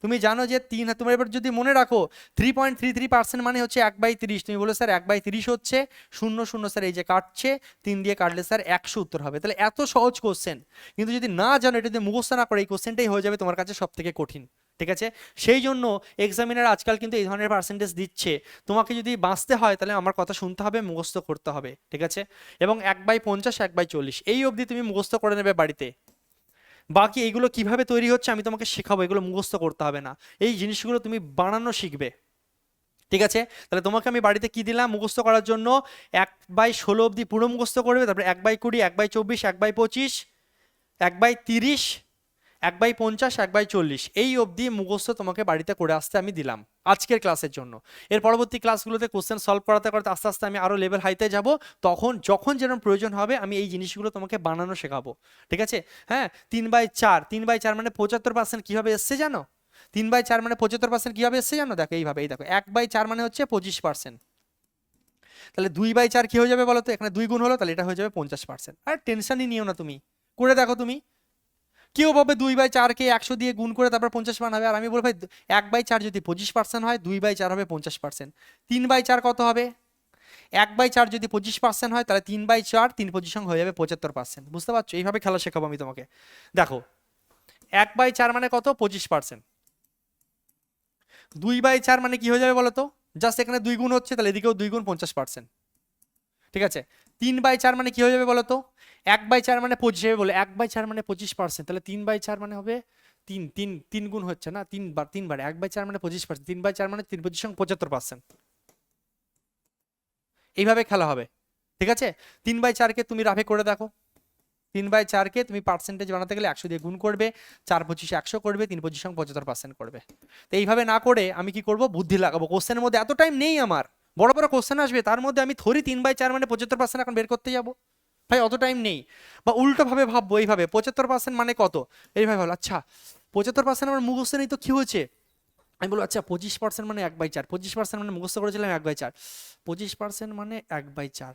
তুমি জানো যে তোমার এবার যদি মনে রাখো 3.33% মানে হচ্ছে 1/30, তুমি বলো স্যার 1/30 হচ্ছে 0 0, স্যার এই যে কাটছে 3 দিয়ে কাটলে স্যার 100 উত্তর হবে। তাহলে এত সহজ কোশ্চেন, কিন্তু যদি না জানো, এটা যদি মুখস্থ না করে, এই কোশ্চেনটাই হয়ে যাবে তোমার কাছে সব থেকে কঠিন, ঠিক আছে। সেই জন্য এক্সামিনার আজকাল কিন্তু এই ধরনের পার্সেন্টেজ দিচ্ছে। তোমাকে যদি বাঁচতে হয় তাহলে আমার কথা শুনতে হবে, মুখস্থ করতে হবে, ঠিক আছে। এবং 1/50, 1/40 এই অবধি তুমি মুখস্থ করে নেবে বাড়িতে। বাকি এইগুলো কিভাবে তৈরি হচ্ছে আমি তোমাকে শেখাবো, এগুলো মুখস্থ করতে হবে না, এই জিনিসগুলো তুমি বানানো শিখবে, ঠিক আছে। তাহলে তোমাকে আমি বাড়িতে কি দিলাম মুখস্থ করার জন্য, 1/16 অবধি পুরো মুখস্থ করবে, তারপরে 1/20, 1/24, 1/25, 1/30, 1/50, 1/40 এই অবধি মুখস্থ তোমাকে বাড়িতে করে আসতে আমি দিলাম আজকের ক্লাসের জন্য। এর পরবর্তী ক্লাসগুলোতে কোশ্চেন সলভ করাতে করাতে আস্তে আস্তে আমি আরো লেভেল হাইতে যাব, তখন যখন যেরকম প্রয়োজন হবে আমি এই জিনিসগুলো তোমাকে বানানো শেখাবো, ঠিক আছে? হ্যাঁ, 3/4, 3/4 মানে 75% কিভাবে এসছে জানো? 3/4 মানে 75% কিভাবে এসছে জানো? দেখো এইভাবে, এই দেখো 1/4 মানে হচ্ছে 25%, তাহলে 2/4 কি হয়ে যাবে বলো তো? এখানে 2 গুণ হলো, তাহলে এটা হয়ে যাবে 50%। আর টেনশনই নিও না, তুমি করে দেখো। তুমি কেউ ভাবে 2/4কে 100 দিয়ে গুণ করে তারপর 50 বানাবে, আর আমি বলবো ভাই 1/4 যদি 25% হয়, 2/4 হবে 50%। 3/4 কত হবে? 1/4 যদি 25% হয়, তাহলে 3/4 3 হয়ে যাবে 75%। বুঝতে পারছো? এইভাবে খেলা শেখাবো আমি তোমাকে। দেখো 1/4 মানে কত? 25%। 2/4 মানে কি হয়ে যাবে বলো তো? জাস্ট এখানে 2 গুণ হচ্ছে, তাহলে এদিকেও 2 গুণ 50%, ঠিক আছে? 3/4 মানে কি হয়ে যাবে বলো তো? 1/4 মানে 25 বলে, 1/4 মানে 25%, তাহলে 3/4 মানে হবে 3 গুণ হচ্ছে না, 3বার 1/4 মানে 25%, 3/4 মানে 3 75%। এইভাবে খেলা হবে, ঠিক আছে? 3/4কে তুমি রাফে করে দেখো। 3/4কে তুমি পার্সেন্টেজ বানাতে গেলে 100 দিয়ে গুণ করবে, 4/25 100 করবে, 3/25 75% করবে। তো এইভাবে না করে আমি কি করব? বুদ্ধি লাগাবো। কোশ্চেনের মধ্যে এত টাইম নেই আমার, বড় বড় কোশ্চেন আসবে, তার মধ্যে আমি থরি 3/4 মানে 75% এখন বের করতে যাবো? ভাই অত টাইম নেই। বা উল্টো ভাবে ভাববো, এইভাবে 75% মানে কত? এইভাবে ভাবলো, আচ্ছা 75% আমার মুখস্থ নেই তো কি হয়েছে? আমি বলবো আচ্ছা 25% মানে 1/4, 25% মানে মুখস্থ করেছিলাম 1/4, 25% মানে 1/4,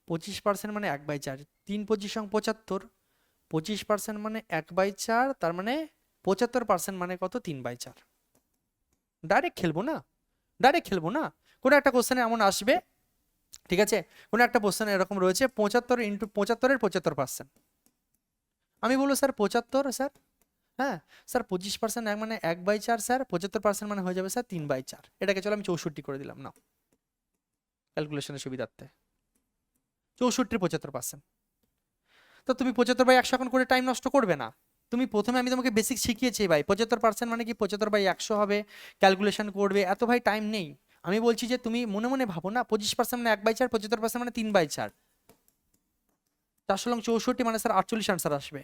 25% মানে 1/4, 3/25 75, 25% মানে 1/4, তার মানে 75% মানে কত? 3/4। ডাইরেক্ট খেলবো না, ডাইরেক্ট খেলবো না। কোনো একটা কোশ্চেনে এমন আসবে, ঠিক আছে? কোনো একটা কোশ্চেনে এরকম রয়েছে 75 ইন্টু 75-এর 75%। আমি বলবো স্যার 75, স্যার হ্যাঁ স্যার 25% মানে 1/4 স্যার, 75% মানে হয়ে যাবে স্যার 3/4। এটাকে চলো আমি 64 করে দিলাম, না ক্যালকুলেশনের সুবিধার্থে 64 75%। তো তুমি 75/100 এখন করে টাইম নষ্ট করবে না। তুমি প্রথমে আমি তোমাকে বেসিক শিখিয়েছি ভাই, 75% মানে কি 75/100 হবে, ক্যালকুলেশন করবে, এত ভাই টাইম নেই। আমি বলছি যে তুমি মনে মনে ভাবো না, 25% মানে 1/4, 75% মানে 3/4, 4 মানে স্যার 48 আনসার আসবে।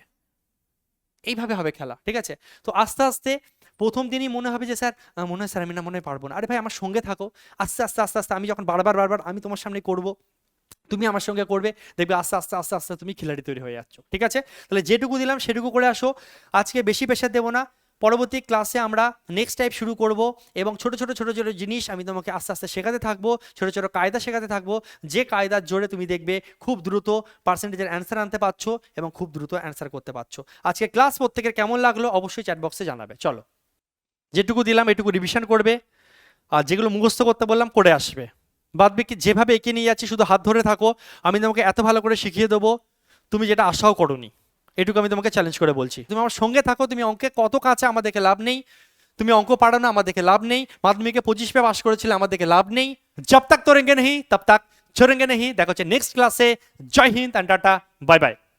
এইভাবে হবে খেলা, ঠিক আছে? তো আস্তে আস্তে প্রথম দিনই মনে হবে যে স্যার মনে হয় স্যার আমি না মনে হয় পারবো না। আরে ভাই আমার সঙ্গে থাকো, আস্তে আস্তে আস্তে আস্তে আমি যখন বারবার বারবার আমি তোমার সামনে করব, তুমি আমার সঙ্গে করবে, দেখবে আস্তে আস্তে আস্তে আস্তে তুমি খিলাড়ি তৈরি হয়ে যাচ্ছ, ঠিক আছে? তাহলে যেটুকু দিলাম সেটুকু করে আসো, আজকে বেশি প্রেশার দেবো না। পরবর্তী ক্লাসে আমরা নেক্সট টাইপ শুরু করব, এবং ছোট ছোট ছোট ছোট জিনিস আমি তোমাকে আস্তে আস্তে শেখাতে থাকবো, ছোট ছোট কায়দা শেখাতে থাকবো, যে কায়দার জোরে তুমি দেখবে খুব দ্রুত পার্সেন্টেজের অ্যান্সার আনতে পারছো এবং খুব দ্রুত অ্যান্সার করতে পারছো। আজকে ক্লাস প্রত্যেকের কেমন লাগলো অবশ্যই চ্যাট বক্সে জানাবে। চলো, যেটুকু দিলাম এটুকু রিভিশন করবে, আর যেগুলো মুখস্থ করতে বললাম করে আসবে। বাদ বাকি যেভাবে এগিয়ে নিয়ে যাচ্ছি শুধু হাত ধরে থাকো, আমি তোমাকে এত ভালো করে শিখিয়ে দেবো তুমি যেটা আশাও করোনি। এটুকু আমি তোমাকে চ্যালেঞ্জ করে বলছি, তুমি আমার সঙ্গে থাকো। তুমি অঙ্কে কত কাছে, আমার দেখে লাভ নেই। তুমি অঙ্ক পারো না, আমার দেখে লাভ নেই। মাধ্যমিকে 25 পে পাস করেছিলে, আমার দেখে লাভ নেই। জব তক তোরেঙ্গে নেই তব তক ছোড়েঙ্গে নেই। দেখা হচ্ছে নেক্সট ক্লাসে। Jai Hind and tata, bye by.